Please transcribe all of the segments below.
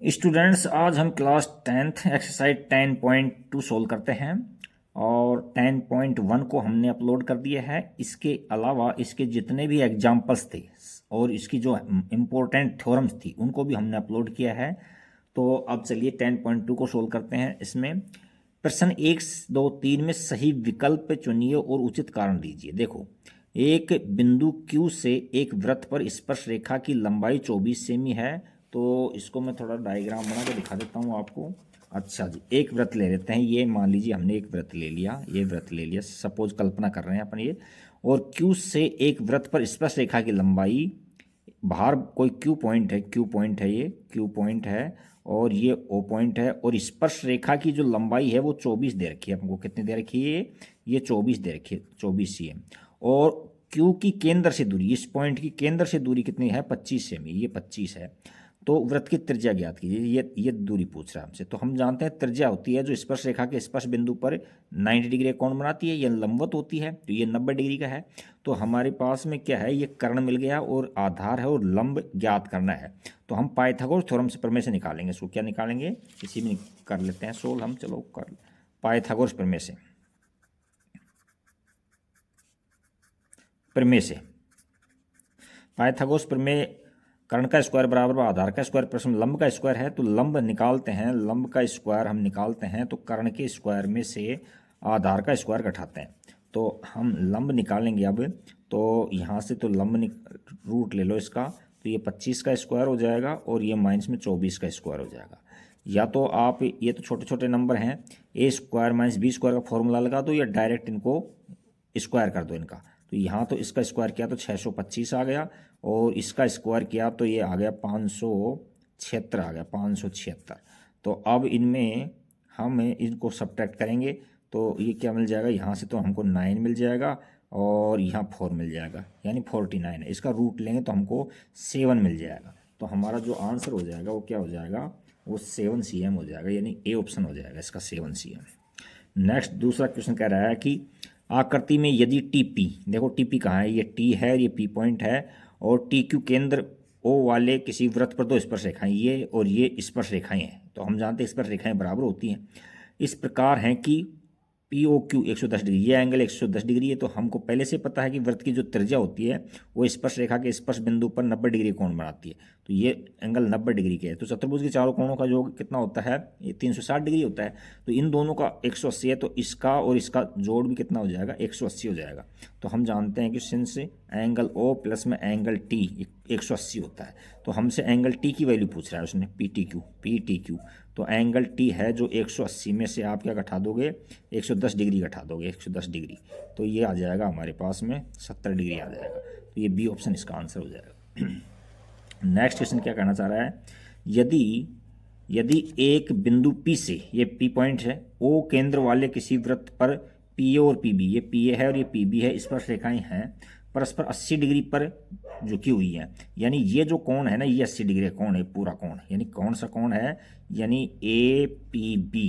Students, आज हम class 10th exercise 10.2 solve करते हैं और 10.1 को हमने अपलोड कर दिया है। इसके अलावा इसके जितने भी एग्जाम्पल्स थे और इसकी जो इम्पोर्टेंट थ्योरम्स थी उनको भी हमने अपलोड किया है। तो अब चलिए 10.2 को सोल्व करते हैं। इसमें प्रश्न 1, 2, 3 में सही विकल्प चुनिए और उचित कारण दीजिए। देखो, एक बिंदु Q से एक वृत्त पर स्पर्श रेखा की लंबाई 24 सेमी है। तो इसको मैं थोड़ा डायग्राम बना के दिखा देता हूँ आपको। अच्छा जी, एक वृत्त ले लेते हैं। ये मान लीजिए हमने एक वृत्त ले लिया, ये वृत्त ले लिया, सपोज कल्पना कर रहे हैं अपन ये। और Q से एक वृत्त पर स्पर्श रेखा की लंबाई, बाहर कोई Q पॉइंट है, Q पॉइंट है, ये Q पॉइंट है और ये O पॉइंट है। और स्पर्श रेखा की जो लंबाई है वो 24 दे रखी है हमको। कितनी दे रखी है ये 24 दे रखी है, 24 cm। और Q की केंद्र से दूरी, इस पॉइंट की केंद्र से दूरी कितनी है? 25 सेमी, ये 25 है। तो वृत्त की त्रिज्या ज्ञात कीजिए। ये दूरी पूछ रहा है हमसे। तो हम जानते हैं त्रिज्या होती है जो स्पर्श रेखा के स्पर्श बिंदु पर 90 डिग्री का कोण बनाती है। ये लंबवत होती है तो ये 90 डिग्री का है। तो हमारे पास में क्या है? ये कर्ण मिल गया और आधार है और लंब ज्ञात करना है। तो हम पाइथागोरस थ्योरम से प्रमेय से निकालेंगे। इसको क्या निकालेंगे? इसी में कर लेते हैं सोल्व हम। चलो कर, पाइथागोरस प्रमेय से, पाइथागोरस प्रमेय, कर्ण का स्क्वायर बराबर आधार का स्क्वायर प्लस लंब का स्क्वायर है। तो लंब निकालते हैं, लंब का स्क्वायर हम निकालते हैं तो कर्ण के स्क्वायर में से आधार का स्क्वायर घटाते हैं। तो हम लंब निकालेंगे अब। तो यहाँ से तो लंब रूट ले लो इसका, तो ये 25 का स्क्वायर हो जाएगा और ये माइनस में 24 का स्क्वायर हो जाएगा। या तो आप, ये तो छोटे छोटे नंबर हैं, ए स्क्वायर माइनस बी स्क्वायर का फॉर्मूला लगा दो या डायरेक्ट इनको स्क्वायर कर दो इनका। तो यहाँ तो इसका स्क्वायर किया तो 625 आ गया और इसका स्क्वायर किया तो ये आ गया 576 आ गया, 576। तो अब इनमें हम इनको सब्ट्रैक्ट करेंगे तो ये क्या मिल जाएगा? यहाँ से तो हमको 9 मिल जाएगा और यहाँ 4 मिल जाएगा, यानी 49 है। इसका रूट लेंगे तो हमको 7 मिल जाएगा। तो हमारा जो आंसर हो जाएगा वो क्या हो जाएगा? वो 7 cm हो जाएगा, यानी ए ऑप्शन हो जाएगा इसका 7 cm। नेक्स्ट दूसरा क्वेश्चन कह रहा है कि आकृति में यदि टीपी, देखो टीपी कहाँ है? ये टी है, ये पी पॉइंट है और टी क्यू केंद्र ओ वाले किसी वृत्त पर दो स्पर्श रेखाएं, ये और ये स्पर्श रेखाएं हैं। तो हम जानते हैं स्पर्श रेखाएं बराबर होती हैं। इस प्रकार हैं कि पी ओ क्यू 110 डिग्री, ये एंगल 110 डिग्री है। तो हमको पहले से पता है कि वृत्त की जो त्रिज्या होती है वो स्पर्श रेखा के स्पर्श बिंदु पर 90 डिग्री कोण बनाती है। तो ये एंगल 90 डिग्री के है। तो चतुर्भुज के चारों कोणों का योग कितना होता है? ये 360 डिग्री होता है। तो इन दोनों का 180 है, तो इसका और इसका जोड़ भी कितना हो जाएगा? 180 हो जाएगा। तो हम जानते हैं कि सिंस एंगल ओ प्लस में एंगल टी 180 होता है, तो हमसे एंगल टी की वैल्यू पूछ रहा है उसने, पी टी क्यू। तो एंगल टी है जो 180 में से आप क्या घटा दोगे? 110 डिग्री घटा दोगे, 110 डिग्री। तो ये आ जाएगा हमारे पास में 70 डिग्री आ जाएगा। तो ये बी ऑप्शन इसका आंसर हो जाएगा। नेक्स्ट क्वेश्चन क्या कहना चाह रहा है? यदि यदि एक बिंदु P से, ये P पॉइंट है, O केंद्र वाले किसी वृत्त पर PA और PB, ये PA है और ये PB है, स्पर्श रेखाएं हैं, परस्पर 80 डिग्री पर झुकी हुई हैं। यानी ये जो कोण है ना, ये 80 डिग्री का कोण है, पूरा कोण। यानी कौन सा कोण है? यानी APB,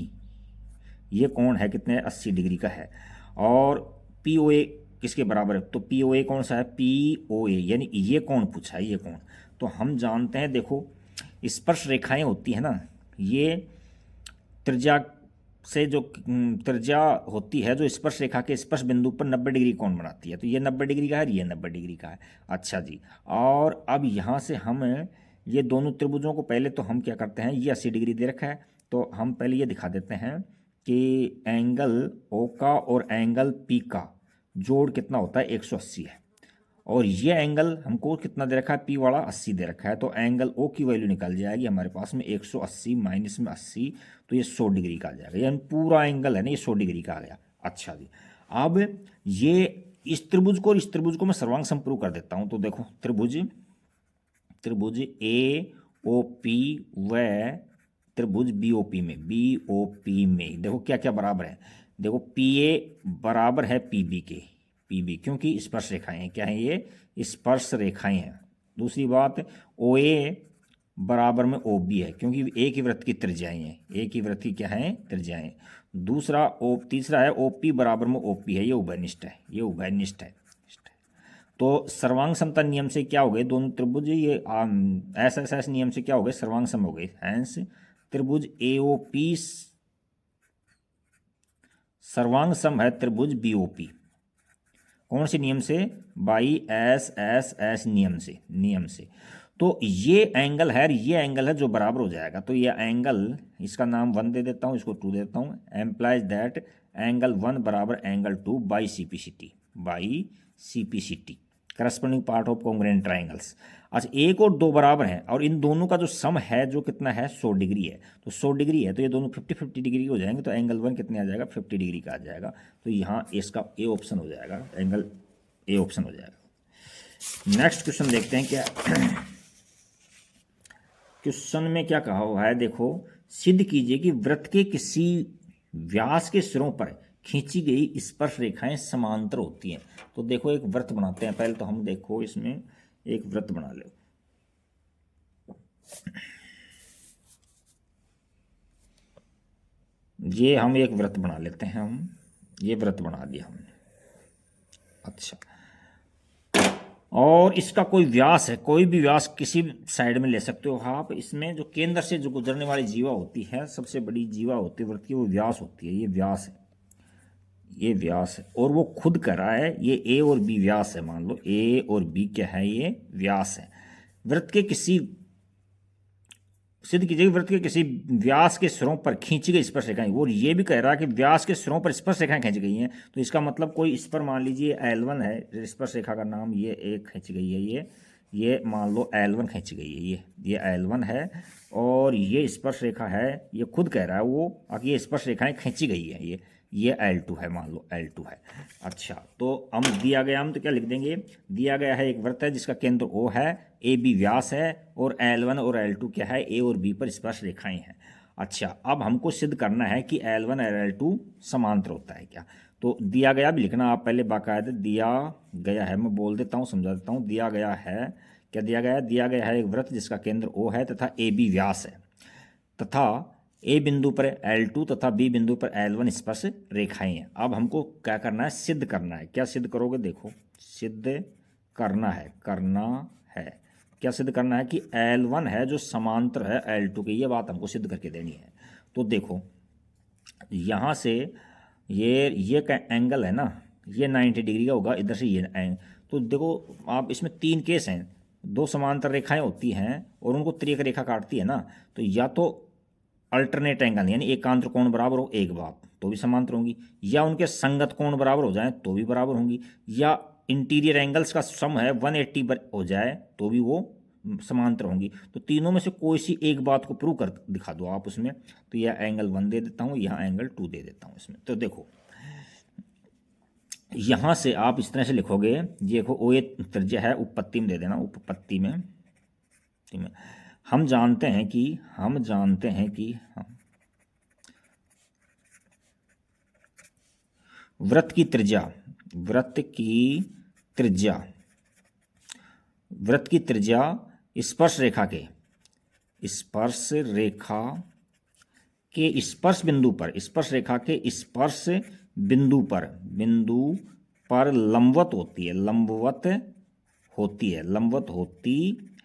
ये कोण है कितने? 80 डिग्री का है। और POA किसके बराबर है? तो POA कौन सा है? POA, यानी ये कोण पूछा है, ये कोण। तो हम जानते हैं, देखो स्पर्श रेखाएं होती है ना, ये त्रिज्या से जो त्रिज्या होती है जो स्पर्श रेखा के स्पर्श बिंदु पर 90 डिग्री कोण बनाती है। तो ये 90 डिग्री का है, ये 90 डिग्री का है। अच्छा जी, और अब यहाँ से हम ये दोनों त्रिभुजों को, पहले तो हम क्या करते हैं, ये 80 डिग्री दे रखा है तो हम पहले ये दिखा देते हैं कि एंगल ओ का और एंगल पी का जोड़ कितना होता है? 180 है। और ये एंगल हमको कितना दे रखा है? पी वाला 80 दे रखा है। तो एंगल ओ की वैल्यू निकल जाएगी हमारे पास में 180 माइनस में 80, तो ये 100 डिग्री का आ जाएगा। यानी पूरा एंगल है ना, ये 100 डिग्री का आ गया। अच्छा जी, अब ये इस त्रिभुज को और इस त्रिभुज को मैं सर्वांग समप्रूव कर देता हूँ। तो देखो त्रिभुज त्रिभुज ए ओ पी व त्रिभुज बी ओ पी में देखो क्या क्या बराबर है। देखो पी ए बराबर है पी बी के, पीबी, क्योंकि स्पर्श रेखाएं हैं। क्या है? ये स्पर्श रेखाएं हैं। दूसरी बात, ओ ए बराबर में ओ बी है, क्योंकि एक ही वृत्त की त्रिज्याएं हैं, एक ही वृत्त की क्या है? त्रिज्याएं। तीसरा है ओ पी बराबर में ओ पी है, ये उभयनिष्ठ है, ये उभयनिष्ठ है। तो सर्वांग समता नियम से क्या हो गए, दोनों त्रिभुज ये एस एस एस नियम से क्या हो गए, सर्वांग सम हो गए। हैंस त्रिभुज AOP सर्वांग सम है त्रिभुज BOP। कौन से नियम से, बाई SSS नियम से। तो ये एंगल है, ये एंगल है जो बराबर हो जाएगा। तो ये एंगल, इसका नाम 1 दे देता हूँ, इसको 2 दे देता हूँ। एम्प्लाइज दैट एंगल 1 बराबर angle 2 by CPCT corresponding part of congruent triangles. अच्छा, 1 और 2 बराबर हैं और इन दोनों का जो सम है जो कितना है, 100 डिग्री है। तो 100 डिग्री है तो ये दोनों 50-50 डिग्री हो जाएंगे। तो एंगल 1 कितने आ जाएगा, 50 डिग्री का आ जाएगा। तो यहाँ इसका ए ऑप्शन हो जाएगा, एंगल ए ऑप्शन हो जाएगा। नेक्स्ट क्वेश्चन देखते हैं क्या क्वेश्चन में क्या कहा हुआ है। देखो, सिद्ध कीजिए कि वृत्त के किसी व्यास के सिरों पर खींची गई स्पर्श रेखाएं समांतर होती हैं। तो देखो एक वृत्त बनाते हैं। पहले तो हम देखो इसमें एक वृत्त बना लो। ये हम एक वृत्त बना लेते हैं। हम ये वृत्त बना दिया हमने। अच्छा, और इसका कोई व्यास है, कोई भी व्यास किसी साइड में ले सकते हो आप। इसमें जो केंद्र से जो गुजरने वाली जीवा होती है, सबसे बड़ी जीवा होती है वृत्त की, वो व्यास होती है। ये व्यास है, ये व्यास है। और वो खुद कह रहा है ये A और B व्यास है। मान लो A और B क्या है, ये व्यास है। वृत्त के किसी, सिद्ध कीजिए वृत्त के किसी व्यास के सिरों पर खींची गई स्पर्श रेखाएं। और ये भी कह रहा है कि व्यास के सिरों पर स्पर्श रेखाएं खींची गई हैं। तो इसका मतलब कोई इस पर मान लीजिए L1 है, स्पर्श रेखा का नाम ये एक खींची गई है। ये मान लो L1 खींची गई है। ये L1 है और ये स्पर्श रेखा है। ये खुद कह रहा है वो कि ये स्पर्श रेखाएं खींची गई है। ये L2 है, मान लो L2 है। अच्छा, तो हम दिया गया, हम तो क्या लिख देंगे, दिया गया है एक वृत्त है जिसका केंद्र O है, AB व्यास है और L1 और L2 क्या है, A और B पर स्पर्श रेखाएं हैं। अच्छा, अब हमको सिद्ध करना है कि L1 और L2 समांतर होता है क्या। तो दिया गया भी लिखना आप पहले बाकायदे। दिया गया है, मैं बोल देता हूँ, समझा देता हूँ। दिया गया है, क्या दिया गया है, दिया गया है एक वृत्त जिसका केंद्र O है तथा AB व्यास है तथा A बिंदु पर L2 तथा B बिंदु पर L1 स्पर्श रेखाएं हैं। अब हमको क्या करना है, सिद्ध करना है। क्या सिद्ध करोगे, देखो सिद्ध करना है क्या सिद्ध करना है कि L1 है जो समांतर है L2 के। ये बात हमको सिद्ध करके देनी है। तो देखो यहाँ से ये का एंगल है ना, ये 90 डिग्री का होगा। इधर से ये एंगल, तो देखो आप इसमें 3 केस हैं। 2 समांतर रेखाएं होती हैं और उनको त्रिक रेखा काटती है ना। तो या तो अल्टरनेट एंगल यानी एकांतर कोण बराबर हो एक बात तो भी समांतर होंगी, या उनके संगत कोण बराबर हो जाए तो भी बराबर होंगी, या इंटीरियर एंगल्स का सम है 180 हो जाए तो भी वो समांतर होंगी। तो तीनों में से कोई सी एक बात को प्रूव कर दिखा दो आप उसमें। तो यह एंगल 1 दे देता हूँ, यहाँ एंगल 2 दे देता हूँ इसमें। तो देखो यहाँ से आप इस तरह से लिखोगे। देखो ओ ए त्रिज्या है, उपपत्ति में दे देना, उपपत्ति में हम जानते हैं कि वृत्त की त्रिज्या स्पर्श रेखा के स्पर्श बिंदु पर लंबवत होती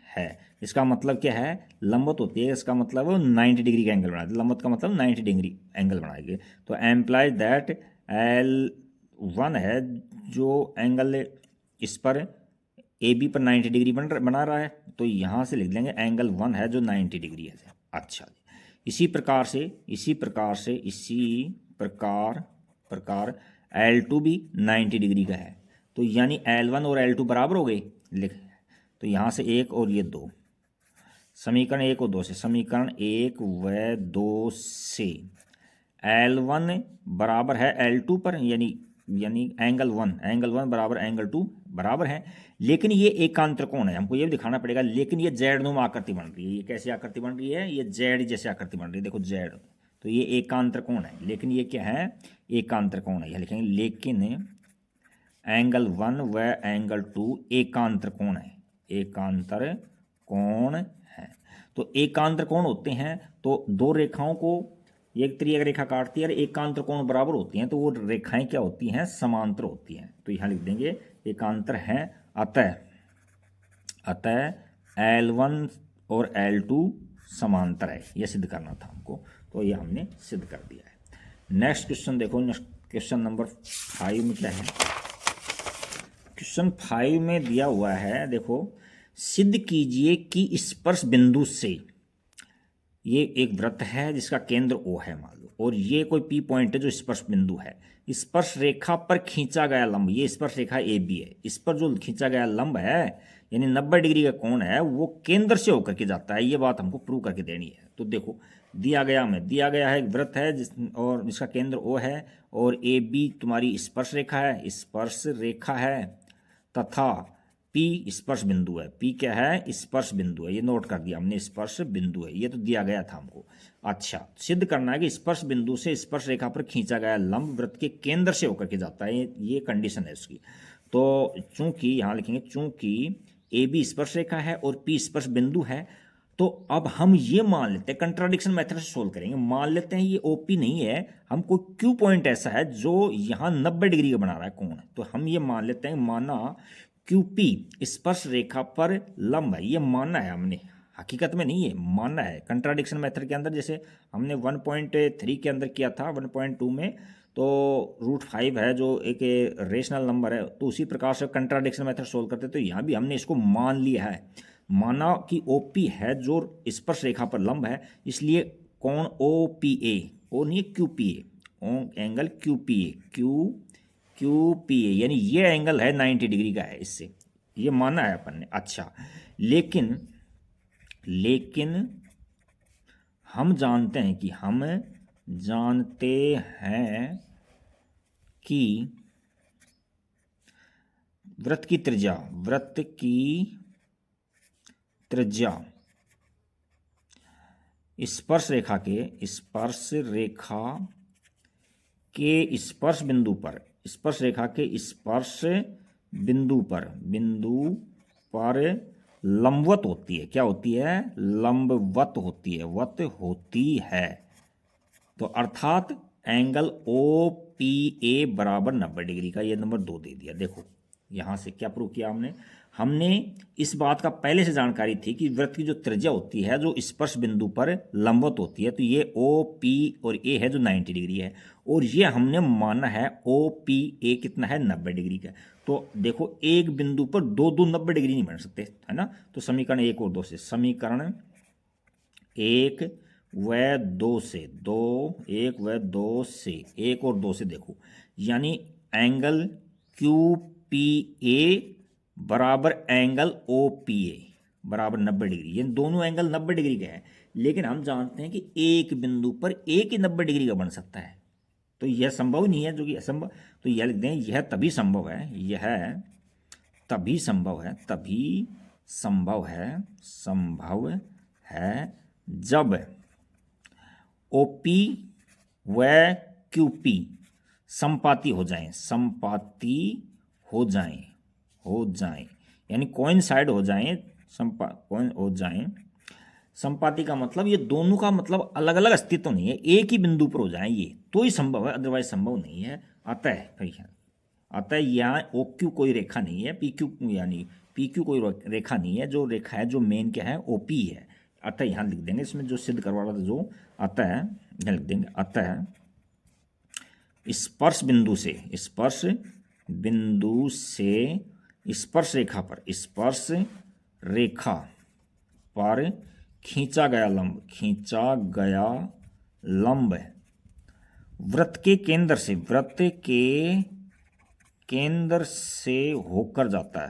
है। इसका मतलब क्या है, लंबवत होती है, इसका मतलब 90 डिग्री का एंगल बनाते, लंबवत का मतलब 90 डिग्री एंगल बनाएंगे। तो एम्प्लाइज दैट L1 है जो एंगल इस पर AB पर 90 डिग्री बना रहा है। तो यहाँ से लिख देंगे एंगल 1 है जो 90 डिग्री है। अच्छा, इसी प्रकार L2 भी 90 डिग्री का है। तो यानी L1 और L2 बराबर हो गए। लिख, तो यहाँ से 1 और ये 2, समीकरण 1 और 2 से, समीकरण 1 व 2 से L1 बराबर है L2 पर, यानी एंगल 1 बराबर एंगल 2 बराबर है। लेकिन ये एकांतर कोण है, हमको ये भी दिखाना पड़ेगा। लेकिन ये जेडनुमा आकृति बन रही है। ये कैसी आकृति बन रही है, ये जेड जैसे आकृति बन रही है। देखो जेड, तो ये एकांतर कोण है। लेकिन ये क्या है, एकांतर कोण है। यह लिखेंगे लेकिन एंगल 1 व एंगल 2 एकांतर कोण है। तो एकांतर कोण होते हैं तो 2 रेखाओं को एक त्रिक रेखा काटती है और एकांतर कोण बराबर होती हैं। तो वो रेखाएं क्या होती हैं, समांतर होती हैं। तो यहाँ लिख देंगे एकांतर हैं अतः L1 और L2 समांतर है, ये सिद्ध करना था हमको, तो ये हमने सिद्ध कर दिया है। नेक्स्ट क्वेश्चन देखो, नेक्स्ट क्वेश्चन नंबर 5 में क्या है। क्वेश्चन 5 में दिया हुआ है, देखो, सिद्ध कीजिए कि स्पर्श बिंदु से, ये एक वृत्त है जिसका केंद्र O है मान लो, और ये कोई P पॉइंट है जो स्पर्श बिंदु है, स्पर्श रेखा पर खींचा गया लंब, ये स्पर्श रेखा AB है, इस पर जो खींचा गया लंब है यानी 90 डिग्री का कोण है, वो केंद्र से होकर के जाता है, ये बात हमको प्रूव करके देनी है। तो देखो दिया गया है एक वृत्त है और जिसका केंद्र O है, और AB तुम्हारी स्पर्श रेखा है, तथा P स्पर्श बिंदु है। P क्या है? स्पर्श बिंदु है, ये नोट कर दिया हमने, स्पर्श बिंदु है, ये तो दिया गया था हमको। अच्छा, सिद्ध करना है कि स्पर्श बिंदु से स्पर्श रेखा पर खींचा गया लंब वृत्त के केंद्र से होकर के जाता है, ये कंडीशन है उसकी। तो चूंकि यहाँ लिखेंगे, चूंकि AB स्पर्श रेखा है और P स्पर्श बिंदु है, तो अब हम ये मान लेते हैं, कंट्राडिक्शन मेथड से सोल्व करेंगे, मान लेते हैं ये OP नहीं है, हमको Q पॉइंट ऐसा है जो यहाँ 90 डिग्री का बना रहा है कोण, तो हम ये मान लेते हैं, माना QP स्पर्श रेखा पर लंब है, ये मानना है हमने, हकीकत में नहीं है, मानना है। कंट्राडिक्शन मेथड के अंदर जैसे हमने 1.3 के अंदर किया था, 1.2 में तो √5 है जो एक रेशनल नंबर है, तो उसी प्रकार से कंट्राडिक्शन मेथड सोल्व करते, तो यहाँ भी हमने इसको मान लिया है, माना कि OP है जो स्पर्श रेखा पर लंब है, इसलिए कोण OPA, ओ नहीं QPA, एंगल QPA यानी ये एंगल है 90 डिग्री का है, इससे ये माना है अपन ने। अच्छा, लेकिन हम जानते हैं कि वृत्त की त्रिज्या स्पर्श रेखा के स्पर्श बिंदु पर लंबवत होती है। क्या होती है? लंबवत होती है। तो अर्थात एंगल OPA बराबर 90 डिग्री का, ये नंबर 2 दे दिया। देखो यहाँ से क्या प्रूव किया हमने इस बात का पहले से जानकारी थी कि वृत्त की जो त्रिज्या होती है जो स्पर्श बिंदु पर लंबवत होती है, तो ये OP और A है जो 90 डिग्री है, और ये हमने माना है OPA कितना है? 90 डिग्री का। तो देखो एक बिंदु पर दो 90 डिग्री नहीं बन सकते, है ना। तो समीकरण 1 और 2 से, समीकरण 1 व 2 से देखो, यानी एंगल QPA बराबर एंगल OPA बराबर 90 डिग्री, ये दोनों एंगल 90 डिग्री के हैं, लेकिन हम जानते हैं कि एक बिंदु पर एक ही 90 डिग्री का बन सकता है, तो यह संभव नहीं है, जो कि असंभव। तो यह लिख दें, यह तभी संभव है जब OP व QP संपाती हो जाएं, यानी कोइंसाइड हो जाएं, संपाती का मतलब ये दोनों का मतलब अलग अलग अस्तित्व नहीं है, एक ही बिंदु पर हो जाएं, ये तो ही संभव है, अदरवाइज संभव नहीं है। अतः यहाँ OQ कोई रेखा नहीं है, PQ कोई रेखा नहीं है, जो रेखा है जो मेन क्या है? OP है। अतः यहाँ लिख देंगे, इसमें जो सिद्ध करवा रहा था जो, अतः यहाँ लिख देंगे, अतः स्पर्श बिंदु से स्पर्श रेखा पर खींचा गया लंब वृत्त के केंद्र से होकर जाता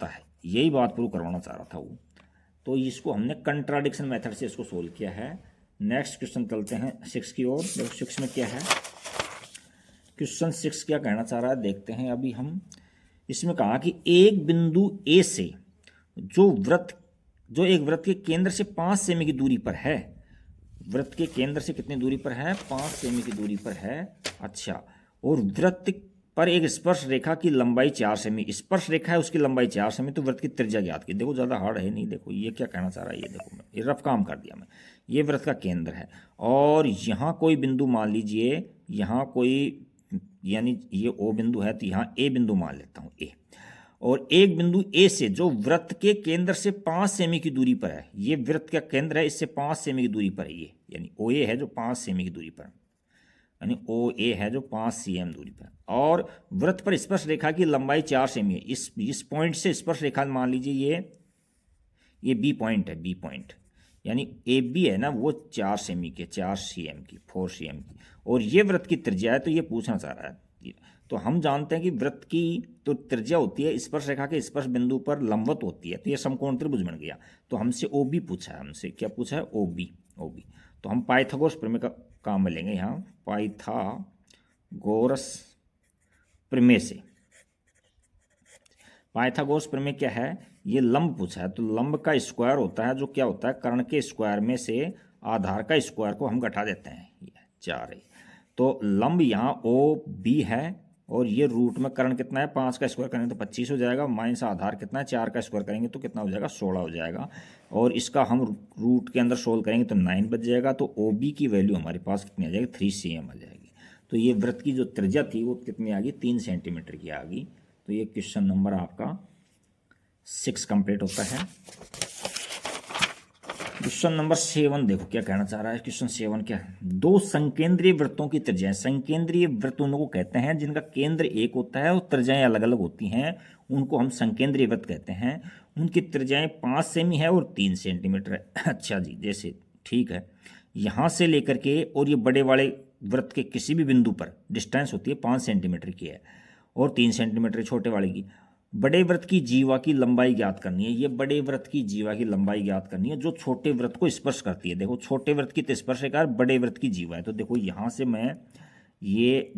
है, यही बात प्रूव करवाना चाह रहा था वो। तो इसको हमने कंट्राडिक्शन मेथड से इसको सोल्व किया है। नेक्स्ट क्वेश्चन चलते हैं 6 की ओर। देखो 6 में क्या है, क्वेश्चन 6 क्या कहना चाह रहा है देखते हैं अभी हम। इसमें कहा कि एक बिंदु A से जो एक वृत्त के केंद्र से 5 सेमी की दूरी पर है, वृत्त के केंद्र से कितनी दूरी पर है? 5 सेमी की दूरी पर है। अच्छा, और वृत्त पर एक स्पर्श रेखा की लंबाई 4 सेमी, स्पर्श रेखा है उसकी लंबाई 4 सेमी, तो वृत्त की त्रिज्या ज्ञात की। देखो ज़्यादा हार्ड है नहीं, देखो ये क्या कहना चाह रहा है, ये देखो ये रफ काम कर दिया मैं। ये वृत्त का केंद्र है और यहाँ कोई बिंदु मान लीजिए, यहाँ कोई यानी ये ओ बिंदु है तो यहाँ ए बिंदु मान लेता हूँ ए, और एक बिंदु ए से जो वृत्त के केंद्र से 5 सेमी की दूरी पर है, ये वृत्त का केंद्र है, इससे 5 सेमी की दूरी पर है ये, यानी ओ ए है जो 5 सेमी की दूरी पर, यानी ओ ए है जो 5 cm दूरी पर, और वृत्त पर स्पर्श रेखा की लंबाई 4 सेमी है। इस पॉइंट से स्पर्श रेखा मान लीजिए ये बी पॉइंट है, बी पॉइंट यानी ए बी है ना, वो 4 सेमी के 4 cm की 4 cm की, और ये वृत्त की त्रिज्या है। तो ये पूछना चाह रहा है, तो हम जानते हैं कि वृत्त की तो त्रिज्या होती है स्पर्श रेखा के स्पर्श बिंदु पर लंबवत होती है, तो ये समकोण त्रिभुज बन गया। तो हमसे ओ बी पूछा है, हमसे क्या पूछा है, ओ बी, ओ बी। तो हम पाइथागोरस प्रमेय का काम में लेंगे यहाँ, पाइथागोरस प्रमेय से। पाइथागोरस प्रमेय क्या है, ये लंब पूछा है, तो लंब का स्क्वायर होता है जो क्या होता है, कर्ण के स्क्वायर में से आधार का स्क्वायर को हम घटा देते हैं, ये 4 है। तो लंब यहाँ ओ बी है, और ये रूट में कर्ण कितना है, 5 का स्क्वायर करेंगे तो 25 हो जाएगा, माइनस आधार कितना है 4 का स्क्वायर करेंगे तो कितना हो जाएगा 16 हो जाएगा, और इसका हम रूट के अंदर सोल्व करेंगे तो 9 बच जाएगा। तो ओ बी की वैल्यू हमारे पास कितनी आ जाएगी, 3 cm आ जाएगी। तो ये वृत्त की जो त्रिज्या थी वो कितनी आ गई, 3 सेंटीमीटर की आ गई। तो ये क्वेश्चन नंबर आपका 6 कंप्लीट होता है। क्वेश्चन नंबर 7 देखो क्या कहना चाह रहा है। क्वेश्चन 7 क्या है, दो संकेंद्रीय वृत्तों की त्रिज्याएं, संकेंद्रीय वृत्त उनको कहते हैं जिनका केंद्र एक होता है और त्रिज्याएं अलग अलग होती हैं, उनको हम संकेंद्रीय वृत्त कहते हैं। उनकी त्रिज्याएं 5 सेमी है और 3 सेंटीमीटर है। अच्छा जी, जैसे ठीक है, यहाँ से लेकर के और ये बड़े वाले वृत्त के किसी भी बिंदु पर डिस्टेंस होती है 5 सेंटीमीटर की है, और 3 सेंटीमीटर छोटे वाले की। बड़े वृत्त की जीवा की लंबाई ज्ञात करनी है, ये बड़े वृत्त की जीवा की लंबाई ज्ञात करनी है जो छोटे वृत्त को स्पर्श करती है। देखो छोटे वृत्त की तो स्पर्श रेखा, बड़े वृत्त की जीवा है। तो देखो यहाँ से मैं ये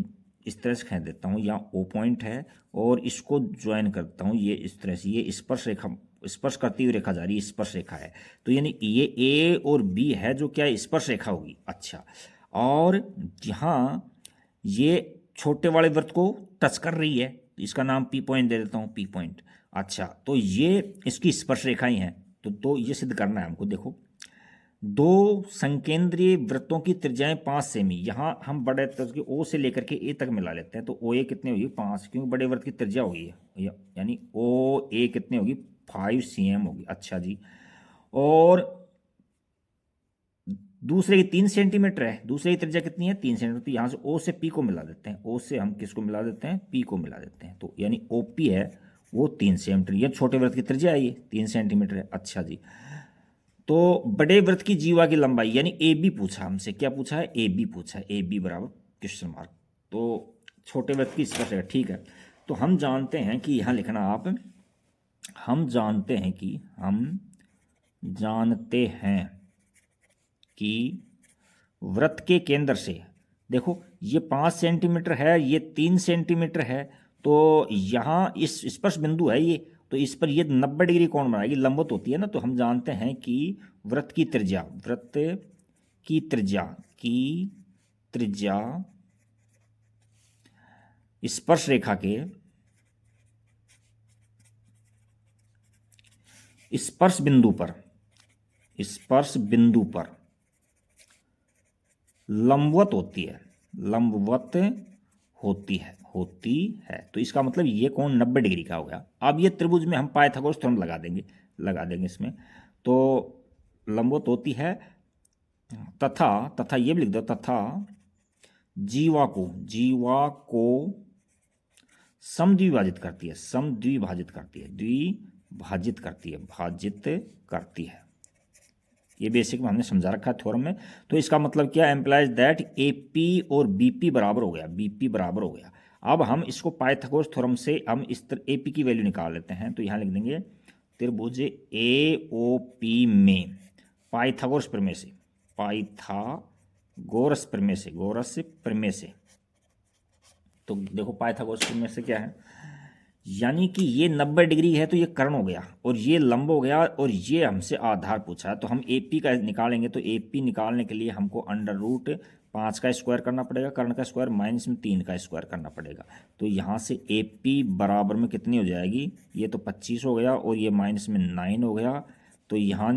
इस तरह से खींच देता हूँ, यहाँ ओ पॉइंट है और इसको ज्वाइन करता हूँ, ये इस तरह से, ये स्पर्श रेखा, स्पर्श करती हुई रेखा जा रही है, स्पर्श रेखा है। तो यानी ये ए और बी है जो क्या स्पर्श रेखा होगी। अच्छा, और यहाँ ये छोटे वाले वृत्त को टच कर रही है, इसका नाम पी पॉइंट दे देता हूँ, पी पॉइंट। अच्छा, तो ये इसकी स्पर्श रेखाएं हैं। तो ये सिद्ध करना है हमको। देखो दो संकेंद्रीय वृत्तों की त्रिज्याएं 5 सेमी, यहाँ हम बड़े वृत्त की ओ से लेकर के ए तक मिला लेते हैं। तो ओ ए कितनी होगी, 5, क्योंकि बड़े वृत्त की त्रिज्या होगी यानी ओ ए कितनी होगी, 5 cm होगी। अच्छा जी, और दूसरे की 3 सेंटीमीटर है, दूसरे की त्रिज्या कितनी है, 3 सेंटीमीटर। तो यहाँ से ओ से पी को मिला देते हैं, ओ से हम किसको मिला देते हैं, पी को मिला देते हैं। तो यानी ओ पी है वो 3 सेंटीमीटर, ये छोटे वृत्त की त्रिज्या है, ये 3 सेंटीमीटर है। अच्छा जी, तो बड़े वृत्त की जीवा की लंबाई यानी ए बी पूछा हमसे, क्या पूछा है, ए बी पूछा है, ए बी बराबर क्वेश्चन मार्क। तो छोटे वृत्त की स्पर्श रेखा, ठीक है। तो हम जानते हैं कि यहाँ लिखना आप, हम जानते हैं कि वृत्त के केंद्र से, देखो ये 5 सेंटीमीटर है, ये 3 सेंटीमीटर है, तो यहाँ इस स्पर्श बिंदु है ये, तो इस पर ये 90 डिग्री कोण बनाएगी, लंबवत होती है ना। तो हम जानते हैं कि वृत्त की त्रिज्या स्पर्श रेखा के स्पर्श बिंदु पर लंबवत होती है। तो इसका मतलब ये कोण 90 डिग्री का हो गया। अब ये त्रिभुज में हम पाइथागोरस थ्योरम लगा देंगे इसमें। तो लंबवत होती है तथा ये भी लिख दो, तथा जीवा को समद्विभाजित करती है। ये बेसिक में हमने समझा रखा है थ्योरम में। तो इसका मतलब क्या, एम्प्लाइज दैट ए पी और बी पी बराबर हो गया, अब हम इसको पाइथागोरस थ्योरम से हम इस तरह ए पी की वैल्यू निकाल लेते हैं। तो यहाँ लिख देंगे त्रिभुज ए ओ पी में पाइथागोरस प्रमेय से। तो देखो पाइथागोरस प्रमेय से क्या है, यानी कि ये 90 डिग्री है तो ये कर्ण हो गया, और ये लंब हो गया, और ये हमसे आधार पूछा है। तो हम ए पी का निकालेंगे, तो ए पी निकालने के लिए हमको √5 का स्क्वायर करना पड़ेगा, कर्ण का स्क्वायर, माइनस में 3 का स्क्वायर करना पड़ेगा। तो यहाँ से ए पी बराबर में कितनी हो जाएगी, ये तो 25 हो गया, और ये माइनस में 9 हो गया। तो यहाँ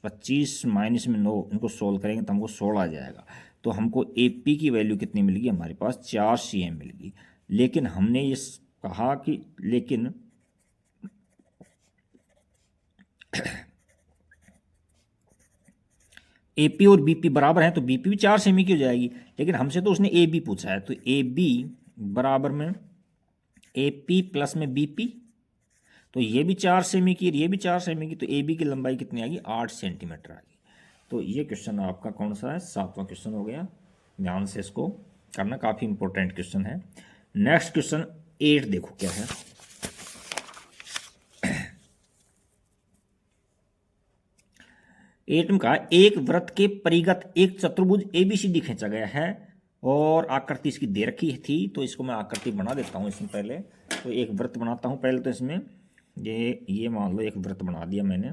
25 माइनस में 9, इनको सोल्व करेंगे तो हमको 16 आ जाएगा। तो हमको ए पी की वैल्यू कितनी मिलेगी, हमारे पास 4 cm मिलेगी। लेकिन हमने ये कहा कि लेकिन AP और BP बराबर हैं तो BP भी 4 सेमी की हो जाएगी, लेकिन हमसे तो उसने AB पूछा है, तो AB बराबर में AP प्लस में BP, तो ये भी 4 सेमी की, ये भी 4 सेमी की, तो AB की लंबाई कितनी आएगी, 8 सेंटीमीटर आएगी। तो ये क्वेश्चन आपका कौन सा है, 7वां क्वेश्चन हो गया। ध्यान से इसको करना, काफ़ी इंपॉर्टेंट क्वेश्चन है। नेक्स्ट क्वेश्चन 8 देखो क्या है। 8 में कहा एक वृत्त के परिगत एक चतुर्भुज ABCD खींचा गया है और आकृति इसकी दे रखी थी, तो इसको मैं आकृति बना देता हूँ इसमें पहले। तो एक वृत्त बनाता हूँ पहले, तो इसमें ये मान लो एक वृत्त बना दिया मैंने।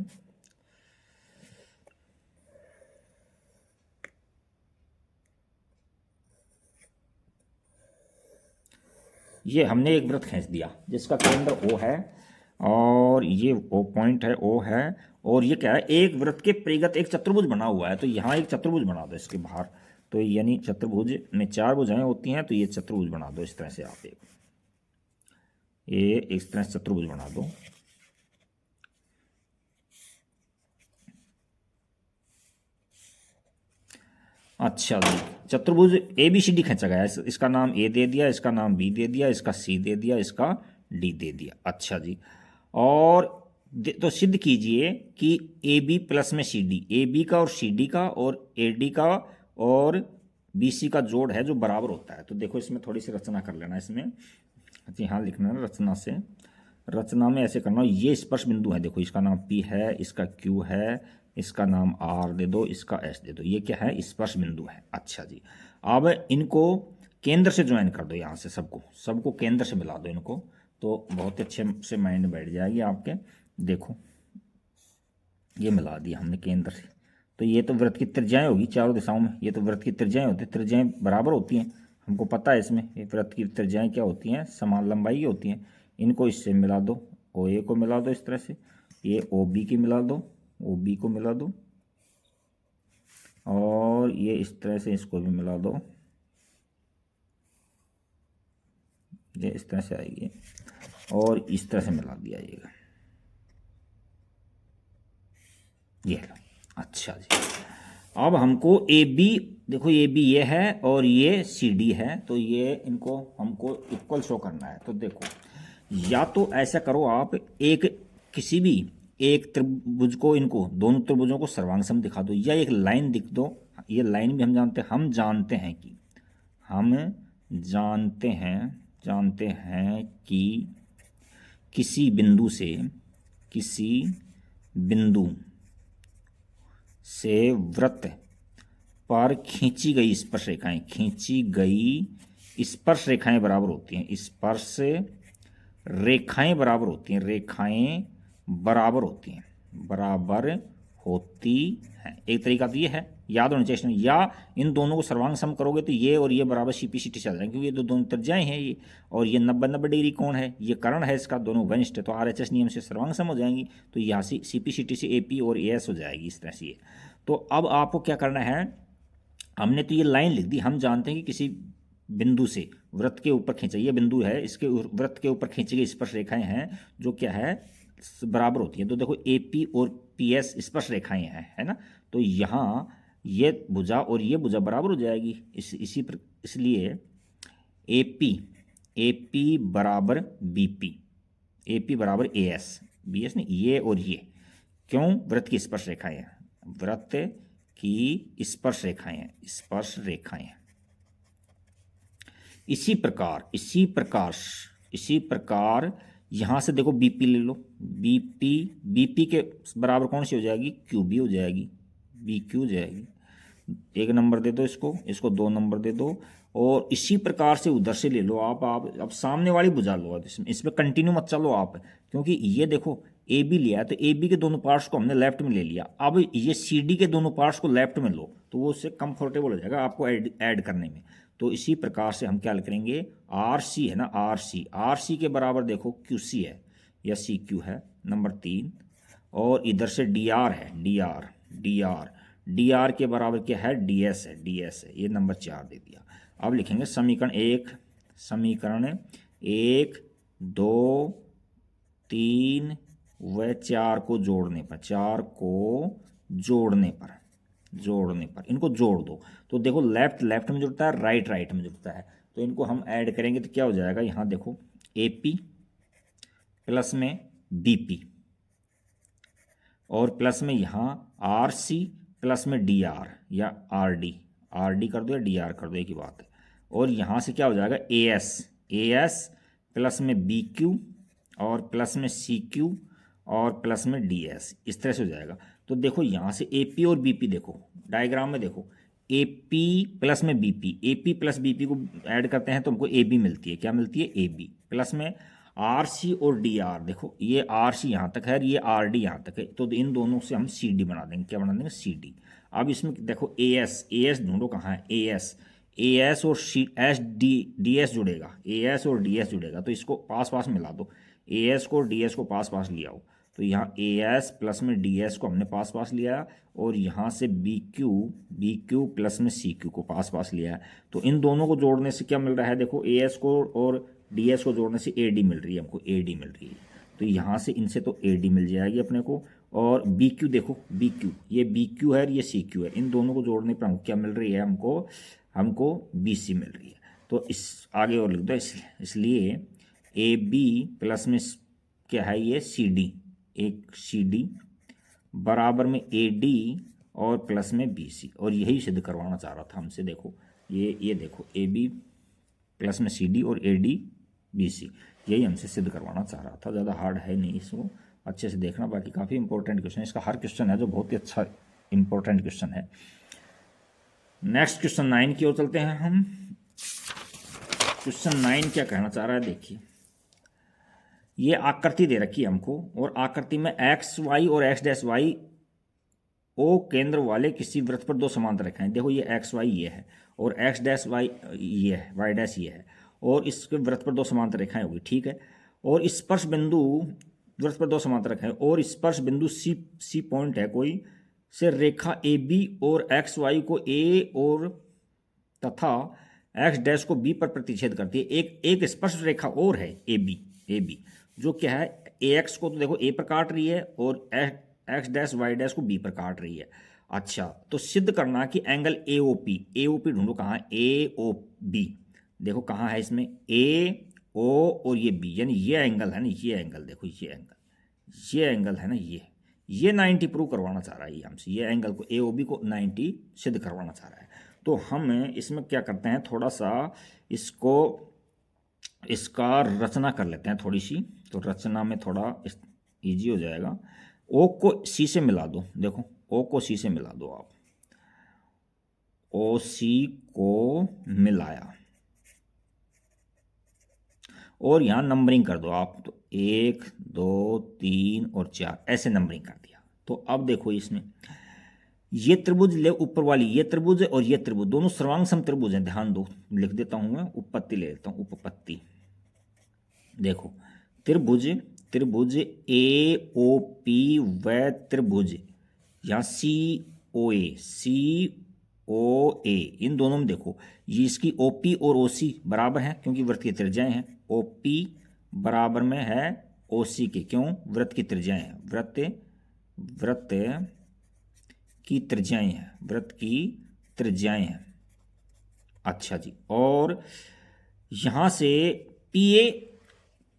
ये हमने एक वृत्त खींच दिया जिसका केंद्र O है और ये O पॉइंट है, O है, और ये क्या है, एक वृत्त के परिगत एक चतुर्भुज बना हुआ है। तो यहाँ एक चतुर्भुज बना दो इसके बाहर, तो यानी चतुर्भुज में 4 भुजाएं होती हैं, तो ये चतुर्भुज बना दो इस तरह से। आप ये इस तरह से चतुर्भुज बना दो। अच्छा जी, चतुर्भुज ABCD खींचा गया है, इसका नाम A दे दिया, इसका नाम B दे दिया, इसका C दे दिया, इसका D दे दिया। अच्छा जी, और तो सिद्ध कीजिए कि AB प्लस में CD, AB का और CD का और AD का और BC का जोड़ है जो बराबर होता है। तो देखो इसमें थोड़ी सी रचना कर लेना, इसमें यहाँ लिखना है रचना से। रचना में ऐसे करना, ये स्पर्श बिंदु है, देखो इसका नाम P है, इसका Q है, इसका नाम R दे दो, इसका S दे दो, ये क्या है, स्पर्श बिंदु है। अच्छा जी, अब इनको केंद्र से ज्वाइन कर दो, यहाँ से सबको केंद्र से मिला दो इनको, तो बहुत अच्छे से माइंड बैठ जाएगी आपके। देखो ये मिला दिया हमने केंद्र से, तो ये तो वृत्त की त्रिज्याएं होगी चारों दिशाओं में, ये तो वृत्त की त्रिज्याएं होती है, त्रिज्याएं बराबर होती हैं, हमको पता है इसमें ये वृत्त की त्रिज्याएं क्या होती हैं, समान लंबाई की होती हैं। इनको इससे मिला दो, OA को मिला दो इस तरह से, ये OB की मिला दो, OB को मिला दो, और ये इस तरह से इसको भी मिला दो, ये इस तरह से आएगी, और इस तरह से मिला दिया जाएगा, ये लो। अच्छा जी, अब हमको AB, देखो AB ये है और ये CD है, तो ये इनको हमको इक्वल शो करना है। तो देखो या तो ऐसा करो आप, एक किसी भी एक त्रिभुज को, इनको दोनों त्रिभुजों को सर्वांग दिखा दो, या एक लाइन दिख दो। ये लाइन भी हम जानते हैं कि किसी बिंदु से वृत्त पर खींची गई स्पर्श रेखाएं बराबर होती हैं, रेखाएं बराबर होती हैं। एक तरीका तो ये है, याद होना चाहिए, या इन दोनों को सर्वांग सम करोगे तो ये और ये बराबर CPCT चल जाएंगे, क्योंकि ये दोनों त्रिज्याएं हैं ये, और ये 90 डिग्री कोण है, ये कर्ण है इसका, दोनों वनिष्ठ है, तो RHS नियम से सर्वांग सम हो जाएंगी, तो यहाँ से CPCT से AP और AS हो जाएगी इस तरह से ये। तो अब आपको क्या करना है, हमने तो ये लाइन लिख दी, हम जानते हैं कि किसी बिंदु से वृत्त के ऊपर खींचा, ये बिंदु है, इसके वृत्त के ऊपर खींची गई स्पर्श रेखाएं हैं जो क्या है, बराबर होती है। तो देखो AP और PS स्पर्श रेखाएं हैं, है ना, तो यहाँ ये भुजा और ये भुजा बराबर हो जाएगी, इसलिए AP बराबर BP, AP बराबर AS, BS नहीं, ये और ये, क्यों, वृत्त की स्पर्श रेखाएं हैं, वृत्त की स्पर्श रेखाएं। इसी प्रकार यहां से देखो BP ले लो, BP के बराबर कौन सी हो जाएगी, QB हो जाएगी, BQ हो जाएगी। 1 नंबर दे दो इसको 2 नंबर दे दो, और इसी प्रकार से उधर से ले लो आप अब सामने वाली भुजा लो, इसमें कंटिन्यू मत चलो आप, क्योंकि ये देखो AB लिया है, तो AB के दोनों पार्ट्स को हमने लेफ्ट में ले लिया, अब ये CD के दोनों पार्ट्स को लेफ्ट में लो, तो वो उससे कंफर्टेबल हो जाएगा आपको ऐड करने में। तो इसी प्रकार से हम क्या करेंगे, RC है ना, RC के बराबर देखो QC है या CQ है, नंबर 3, और इधर से DR है, DR के बराबर क्या है, DS है, ये नंबर 4 दे दिया। अब लिखेंगे समीकरण 1 समीकरण 1, 2, 3 व 4 को जोड़ने पर, 4 को जोड़ने पर इनको जोड़ दो। तो देखो लेफ्ट लेफ्ट में जुड़ता है, राइट राइट में जुड़ता है, तो इनको हम ऐड करेंगे तो क्या हो जाएगा, यहाँ देखो AP प्लस में BP और प्लस में यहाँ RC प्लस में DR या RD कर दो या DR कर दो, एक ही बात है। और यहाँ से क्या हो जाएगा AS प्लस में BQ और प्लस में CQ और प्लस में DS, इस तरह से हो जाएगा। तो देखो यहाँ से AP और BP देखो डायग्राम में देखो, AP प्लस में BP, AP प्लस BP को ऐड करते हैं तो हमको AB मिलती है, क्या मिलती है, AB प्लस में RC और DR, देखो ये RC यहाँ तक है और ये RD यहाँ तक है, तो इन दोनों से हम CD बना देंगे, क्या बना देंगे, CD। अब इसमें देखो AS ढूंढो कहाँ है, AS और DS जुड़ेगा, AS और DS जुड़ेगा, तो इसको पास पास मिला दो, AS को और DS को पास पास लिया हो, तो यहाँ AS प्लस में DS को हमने पास पास लिया और यहाँ से BQ प्लस में CQ को पास पास लिया है। तो इन दोनों को जोड़ने से क्या मिल रहा है, देखो AS को और DS को जोड़ने से AD मिल रही है, हमको AD मिल रही है, तो यहाँ से इनसे तो AD मिल जाएगी अपने को। और BQ देखो, ये BQ है और ये CQ है, इन दोनों को जोड़ने पर हमको क्या मिल रही है, हमको BC मिल रही है। तो इस आगे और लिख दो, इसलिए AB प्लस में क्या है, ये CD, एक CD बराबर में AD और प्लस में BC, और यही सिद्ध करवाना चाह रहा था हमसे। देखो ये देखो AB प्लस में CD और AD BC, यही हमसे सिद्ध करवाना चाह रहा था। ज़्यादा हार्ड है नहीं, इसको अच्छे से देखना, बाकी काफ़ी इंपॉर्टेंट क्वेश्चन है, इसका हर क्वेश्चन है जो बहुत ही अच्छा इंपॉर्टेंट क्वेश्चन है। नेक्स्ट क्वेश्चन 9 की ओर चलते हैं हम। क्वेश्चन 9 क्या कहना चाह रहा है, देखिए ये आकृति दे रखी है हमको, और आकृति में XY और X' O केंद्र वाले किसी वृत्त पर दो समांतर रेखाएं, देखो ये XY ये है और X' ये है, Y' ये है, और इसके वृत्त पर दो समांतर रेखाएं होगी, ठीक है। और स्पर्श बिंदु वृत्त पर दो समांतर रेखाएं और स्पर्श बिंदु C पॉइंट है कोई से रेखा AB और XY को A और तथा X' को B पर प्रतिच्छेद करती है। एक स्पर्श रेखा और है AB जो क्या है, AX को तो देखो A पर काट रही है और X' Y' को B पर काट रही है। अच्छा, तो सिद्ध करना कि एंगल AOP ढूंढो कहाँ है, AOB देखो कहाँ है, इसमें AO और ये B, यानी ये एंगल है ना, ये एंगल देखो, ये एंगल है ना, ये 90 प्रूव करवाना चाह रहा है ये हमसे, ये एंगल को AOB को 90 सिद्ध करवाना चाह रहा है। तो हम इसमें क्या करते हैं, थोड़ा सा इसका रचना कर लेते हैं थोड़ी सी, तो रचना में थोड़ा इजी हो जाएगा। O को C से मिला दो, देखो O को C से मिला दो आप, OC को मिलाया और यहाँ नंबरिंग कर दो आप, तो 1 2 3 और 4 ऐसे नंबरिंग कर दिया। तो अब देखो इसमें ये त्रिभुज ले, ऊपर वाली ये त्रिभुज है और ये त्रिभुज दोनों सर्वांग सम त्रिभुज हैं, ध्यान दो, लिख देता हूं मैं, उपपत्ति ले लेता हूं, उपपत्ति देखो, त्रिभुज AOP व त्रिभुज यहाँ COA इन दोनों में देखो, ये इसकी OP और OC बराबर है क्योंकि वृत्त की त्रिज्याएं हैं, OP बराबर में है OC के, क्यों, वृत्त की त्रिज्याएं हैं, वृत्त की त्रिज्याएं हैं। अच्छा जी, और यहां से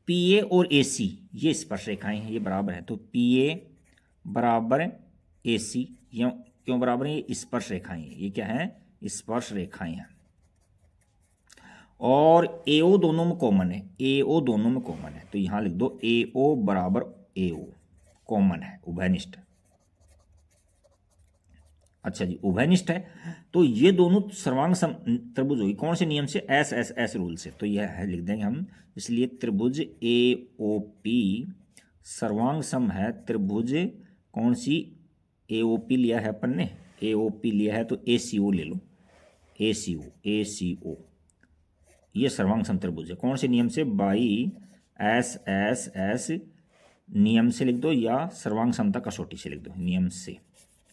PA और AC ये स्पर्श रेखाएं हैं, ये बराबर है, तो PA बराबर AC, क्यों बराबर है, ये स्पर्श रेखाएं हैं, ये क्या है, स्पर्श रेखाएं हैं। और AO दोनों में कॉमन है, तो यहां लिख दो AO बराबर AO, कॉमन है, उभयनिष्ठ। अच्छा जी, उभयनिष्ठ है, तो ये दोनों सर्वांग सम त्रिभुज होगी, कौन से नियम से, S रूल से, तो यह है लिख देंगे हम, इसलिए त्रिभुज AOP सर्वांग सम है त्रिभुज, कौन सी, AOP लिया है अपन ने, AOP लिया है तो ACO ले लो, ACO ये सर्वांग सम त्रिभुज है, कौन से नियम से, बाई SSS नियम से लिख दो या सर्वांग समता कसौटी से लिख दो, नियम से।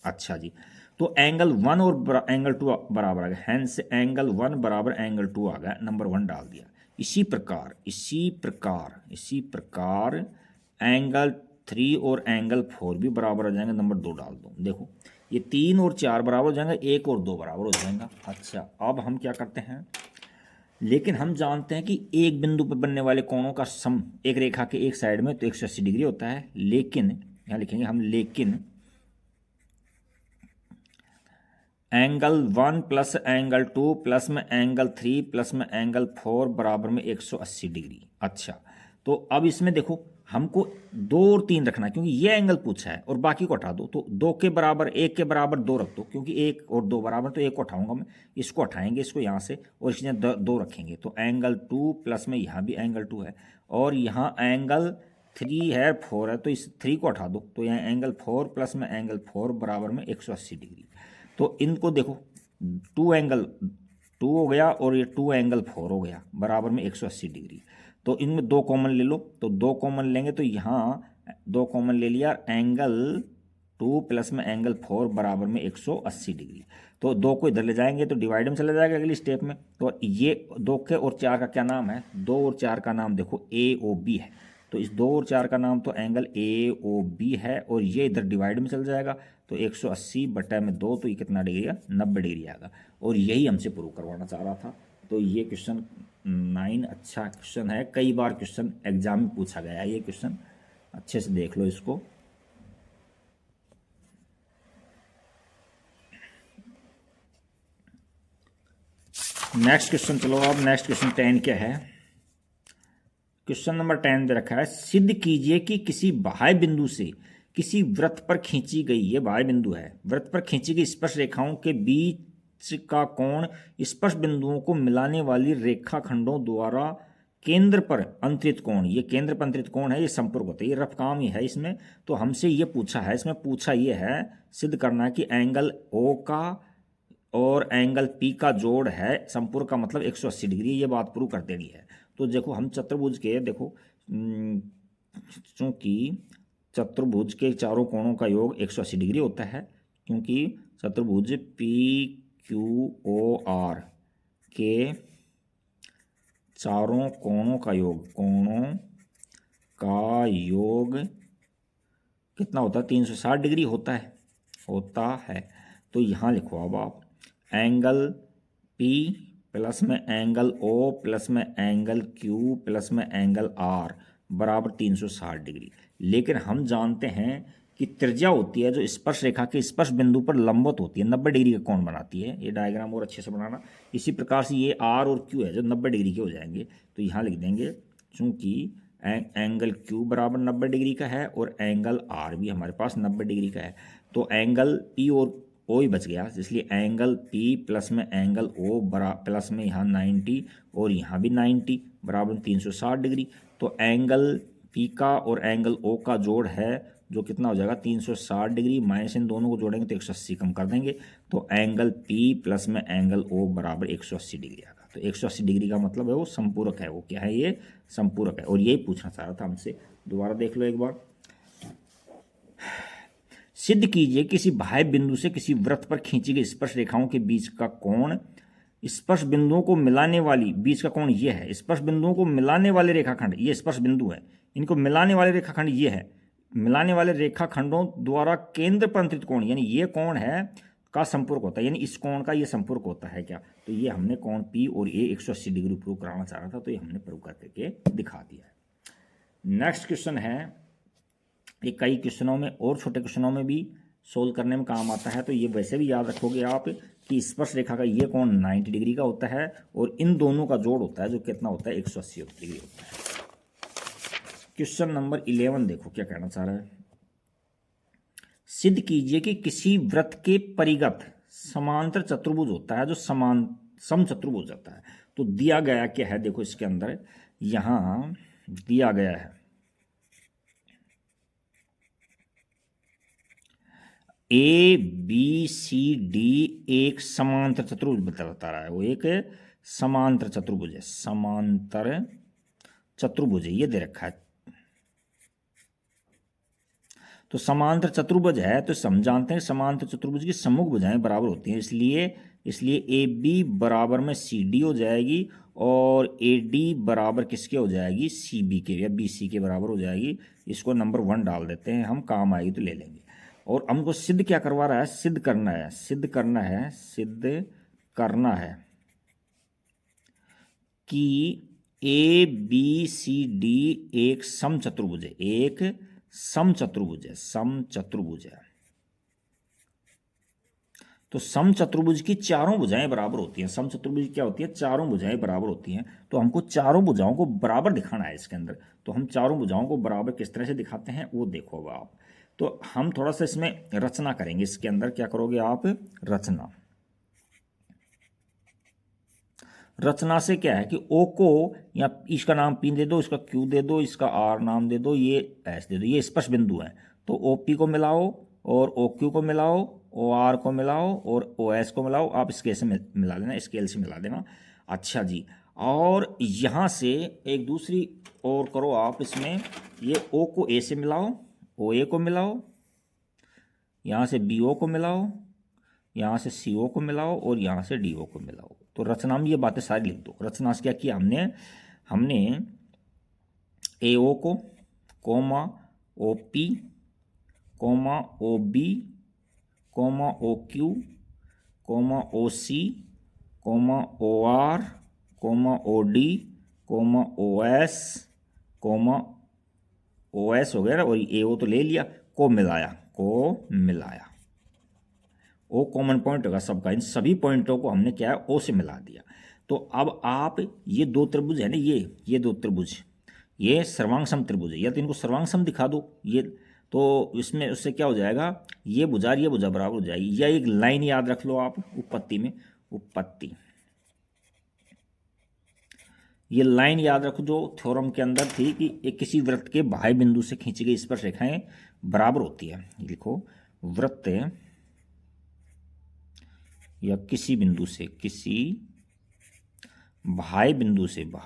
अच्छा जी, तो एंगल 1 और एंगल 2 बराबर आ गया, हैंस एंगल 1 बराबर एंगल 2 आ गया, नंबर 1 डाल दिया, इसी प्रकार एंगल 3 और एंगल 4 भी बराबर हो जाएंगे। नंबर 2 डाल दो। देखो ये 3 और 4 बराबर हो जाएंगे, 1 और 2 बराबर हो जाएगा। अच्छा अब हम क्या करते हैं, लेकिन हम जानते हैं कि एक बिंदु पर बनने वाले कोणों का सम एक रेखा के एक साइड में तो 180 डिग्री होता है, लेकिन यहाँ लिखेंगे हम लेकिन एंगल 1 प्लस एंगल 2 प्लस में एंगल 3 प्लस में एंगल 4 बराबर में 180 डिग्री। अच्छा तो अब इसमें देखो हमको 2 और 3 रखना है, क्योंकि ये एंगल पूछा है और बाकी को हटा दो। तो 2 के बराबर 1 के बराबर 2 रख दो, क्योंकि 1 और 2 बराबर, तो 1 को हटाऊंगा मैं, इसको हटाएंगे इसको यहाँ से और इसमें 2 रखेंगे। तो एंगल 2 प्लस में यहाँ भी एंगल 2 है और यहाँ एंगल 3 है 4 है, तो इस 3 को हटा दो। तो यहाँ एंगल 4 प्लस में एंगल 4 बराबर में 180 डिग्री। तो इनको देखो 2 एंगल 2 हो गया और ये 2 एंगल 4 हो गया बराबर में 180 डिग्री। तो इनमें 2 कॉमन ले लो, तो 2 कॉमन लेंगे तो यहाँ 2 कॉमन ले लिया, एंगल 2 प्लस में एंगल 4 बराबर में 180 डिग्री। तो 2 को इधर ले जाएंगे तो डिवाइड में चला जाएगा अगली स्टेप में। तो ये 2 के और 4 का क्या नाम है, 2 और 4 का नाम देखो AOB है। तो इस 2 और 4 का नाम तो एंगल AOB है और ये इधर डिवाइड में चल जाएगा। तो 180 बटा में 2, तो ये कितना डिग्री है, 90 डिग्री आएगा। और यही हमसे प्रूव करवाना चाह रहा था। तो ये क्वेश्चन 9 अच्छा क्वेश्चन है, कई बार क्वेश्चन एग्जाम में पूछा गया है ये क्वेश्चन, अच्छे से देख लो इसको। नेक्स्ट क्वेश्चन चलो, अब नेक्स्ट क्वेश्चन 10 क्या है। क्वेश्चन नंबर 10 दे रखा है, सिद्ध कीजिए कि किसी बाह्य बिंदु से किसी वृत्त पर खींची गई, ये बाह्य बिंदु है, वृत्त पर खींची गई स्पर्श रेखाओं के बीच का कोण स्पर्श बिंदुओं को मिलाने वाली रेखाखंडों द्वारा केंद्र पर अंतरित कोण, ये केंद्र पर अंतरित कोण है, ये संपर्क होता है, ये रफ काम ही है इसमें। तो हमसे ये पूछा है, इसमें पूछा ये है सिद्ध करना है कि एंगल O का और एंगल P का जोड़ है, संपूर्ण का मतलब 180 डिग्री, ये बात प्रूव कर देनी है। तो देखो हम चतुर्भुज के, देखो चूंकि चतुर्भुज के चारों कोणों का योग 180 डिग्री होता है, क्योंकि चतुर्भुज PQOR के चारों कोणों का योग कितना होता है, 360 डिग्री होता है। तो यहाँ लिखो अब आप एंगल P प्लस में एंगल O प्लस में एंगल Q प्लस में एंगल R बराबर 360 डिग्री। लेकिन हम जानते हैं कि त्रिज्या होती है जो स्पर्श रेखा के स्पर्श बिंदु पर लंबवत होती है, 90 डिग्री का कोण बनाती है। ये डायग्राम और अच्छे से बनाना। इसी प्रकार से ये R और Q है जो 90 डिग्री के हो जाएंगे। तो यहाँ लिख देंगे चूँकि एंगल Q बराबर 90 डिग्री का है और एंगल R भी हमारे पास 90 डिग्री का है, तो एंगल P और O ही बच गया, इसलिए एंगल P प्लस में एंगल O प्लस में यहाँ 90 और यहाँ भी 90 बराबर 360 डिग्री। तो एंगल P का और एंगल O का जोड़ है जो कितना हो जाएगा 360 डिग्री, माइनस इन दोनों को जोड़ेंगे तो 180 कम कर देंगे। तो एंगल P प्लस में एंगल O बराबर 180 डिग्री आएगा। तो 180 डिग्री का मतलब है वो संपूरक है, वो क्या है, ये संपूरक है। और यही पूछना चाह रहा था हमसे, दोबारा देख लो एक बार। सिद्ध कीजिए किसी बाह्य बिंदु से किसी वृत्त पर खींची गई स्पर्श रेखाओं के बीच का कोण स्पर्श बिंदुओं को मिलाने वाली, बीच का कोण ये है, स्पर्श बिंदुओं को मिलाने वाले रेखाखंड, ये स्पर्श बिंदु है, इनको मिलाने वाले रेखाखंड ये है, मिलाने वाले रेखाखंडों द्वारा केंद्र पर अंतरित कोण, यानी ये कोण है का संपर्क होता है, यानी इस कोण का ये संपर्क होता है क्या। तो ये हमने कोण P और ये 180 डिग्री प्रूव कराना चाह रहा था, तो ये हमने प्रूव करके दिखा दिया है। नेक्स्ट क्वेश्चन है, ये कई क्वेश्चनों में और छोटे क्वेश्चनों में भी सोल्व करने में काम आता है। तो ये वैसे भी याद रखोगे आप कि स्पर्श रेखा का ये कोण 90 डिग्री का होता है और इन दोनों का जोड़ होता है जो कितना होता है 180 डिग्री होता है। क्वेश्चन नंबर 11 देखो क्या कहना चाह रहा है। सिद्ध कीजिए कि किसी वृत्त के परिगत समांतर चतुर्भुज होता है जो समचतुर्भुज होता है। तो दिया गया क्या है, देखो इसके अंदर यहां दिया गया है ABCD एक समांतर चतुर्भुज बता रहा है, वो एक समांतर चतुर्भुज है, समांतर चतुर्भुज है, ये दे रखा है। तो समांतर चतुर्भुज है तो हम जानते हैं समांतर चतुर्भुज की सम्मुख भुजाएं बराबर होती हैं, इसलिए AB बराबर में CD हो जाएगी और ए डी बराबर किसके हो जाएगी, सी बी के या बी सी के बराबर हो जाएगी। इसको नंबर 1 डाल देते हैं हम, काम आएगी तो ले लेंगे। और हमको सिद्ध क्या करवा रहा है, सिद्ध करना है, सिद्ध करना है, सिद्ध करना है कि ए बी सी डी एक समचतुर्भुज है, एक समचतुर्भुज है, समचतुर्भुज है। तो समचतुर्भुज की चारों भुजाएं बराबर होती हैं। समचतुर्भुज क्या होती है, चारों भुजाएं बराबर होती हैं। तो हमको चारों भुजाओं को बराबर दिखाना है इसके अंदर। तो हम चारों भुजाओं को बराबर किस तरह से दिखाते हैं वो देखो अब आप। तो हम थोड़ा सा इसमें रचना करेंगे, इसके अंदर क्या करोगे आप, रचना। रचना से क्या है कि ओ को या इसका नाम पी दे दो, इसका क्यू दे दो, इसका आर नाम दे दो, ये एस दे दो, ये स्पर्श बिंदु है। तो ओ पी को मिलाओ और ओ क्यू को मिलाओ, ओ आर को मिलाओ और ओ एस को मिलाओ। आप स्केल से मिला देना, स्केल से मिला देना। अच्छा जी, और यहाँ से एक दूसरी और करो आप इसमें, ये ओ को ए से मिलाओ, ओ ए को मिलाओ, यहाँ से बी ओ को मिलाओ, यहाँ से सी ओ को मिलाओ और यहाँ से डी ओ को मिलाओ। तो रचना में ये बातें सारी लिख दो। रचना से क्या किया हमने ए ओ को, comma O P, comma O B, comma O Q, comma O C, comma O R, comma O D, comma O S, comma O S हो गया ना, और ए ओ तो ले लिया, को मिलाया। ओ कॉमन पॉइंट होगा सबका, इन सभी पॉइंटों को हमने क्या है, ओ से मिला दिया। तो अब आप ये दो त्रिभुज है ना, ये दो त्रिभुज, ये सर्वांग सम त्रिभुज है, या तो इनको सर्वांग सम दिखा दो ये, तो इसमें उससे क्या हो जाएगा, ये भुजा बराबर हो जाएगी। या एक लाइन याद रख लो आप उपपत्ति में, उपपत्ति, ये लाइन याद रखो जो थ्योरम के अंदर थी कि एक किसी वृत्त के बाह्य बिंदु से खींची गई स्पर्श रेखाएं बराबर होती है। लिखो, वृत्त या किसी बिंदु से, किसी बाह्य बिंदु से वृत्त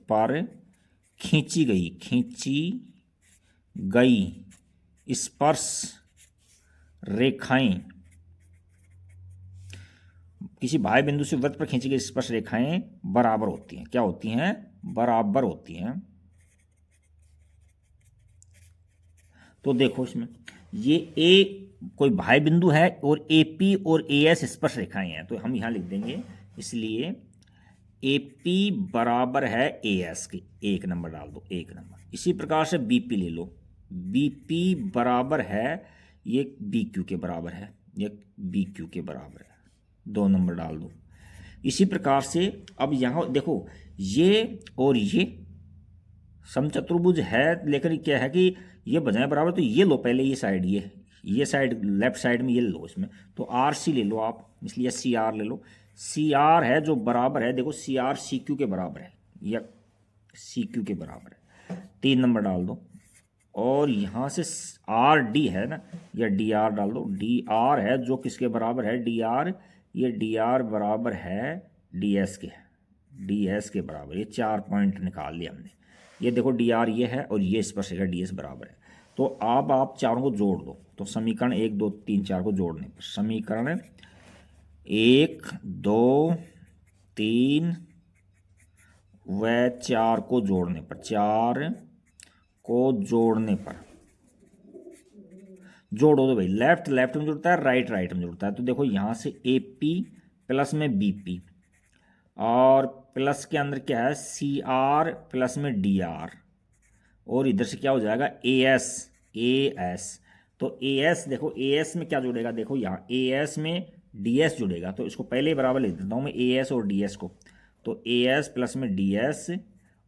पर खींची गई स्पर्श रेखाएं, किसी बाह्य बिंदु से वृत्त पर खींची गई स्पर्श रेखाएं बराबर होती हैं। क्या होती हैं, बराबर होती हैं। तो देखो इसमें ये ए कोई बाह्य बिंदु है और ए पी और ए एस स्पर्श रेखाएं हैं, तो हम यहां लिख देंगे, इसलिए ए पी बराबर है ए एस के, 1 नंबर डाल दो, 1 नंबर। इसी प्रकार से बी पी ले लो, बी पी बराबर है, ये बी क्यू के बराबर है, ये बी क्यू के बराबर है, 2 नंबर डाल दो। इसी प्रकार से अब यहां देखो, ये और ये समचतुर्भुज है, लेकिन क्या है कि ये बजाय बराबर, तो ये लो पहले, ये साइड, ये साइड लेफ्ट साइड में ये लो इसमें, तो आर सी ले लो आप, इसलिए सी आर ले लो। सी आर है जो बराबर है, देखो सी आर सी क्यू के बराबर है, या सी क्यू के बराबर है, 3 नंबर डाल दो। और यहाँ से आर डी है ना, या डी आर डाल दो, डी आर है जो किसके बराबर है, डी आर, ये डी आर बराबर है डी एस के, डी एस के बराबर। ये 4 पॉइंट निकाल लिया हमने। ये देखो डी आर ये है और ये स्पर्श रेखा डी एस बराबर है। तो अब आप चारों को जोड़ दो, तो समीकरण 1 2 3 4 को जोड़ने पर, समीकरण 1 2 3 व 4 को जोड़ने पर, 4 को जोड़ने पर, जोड़ो तो भाई, लेफ्ट लेफ्ट में जुड़ता है, राइट राइट में जुड़ता है। तो देखो यहाँ से ए पी प्लस में बी पी, और प्लस के अंदर क्या है, सी आर प्लस में डी आर, और इधर से क्या हो जाएगा, ए एस। तो ए एस देखो, ए एस में क्या जुड़ेगा, देखो यहाँ ए एस में डी एस जुड़ेगा, तो इसको पहले ही बराबर लिख देता हूँ मैं, ए एस और डी एस को। तो ए एस प्लस में डी एस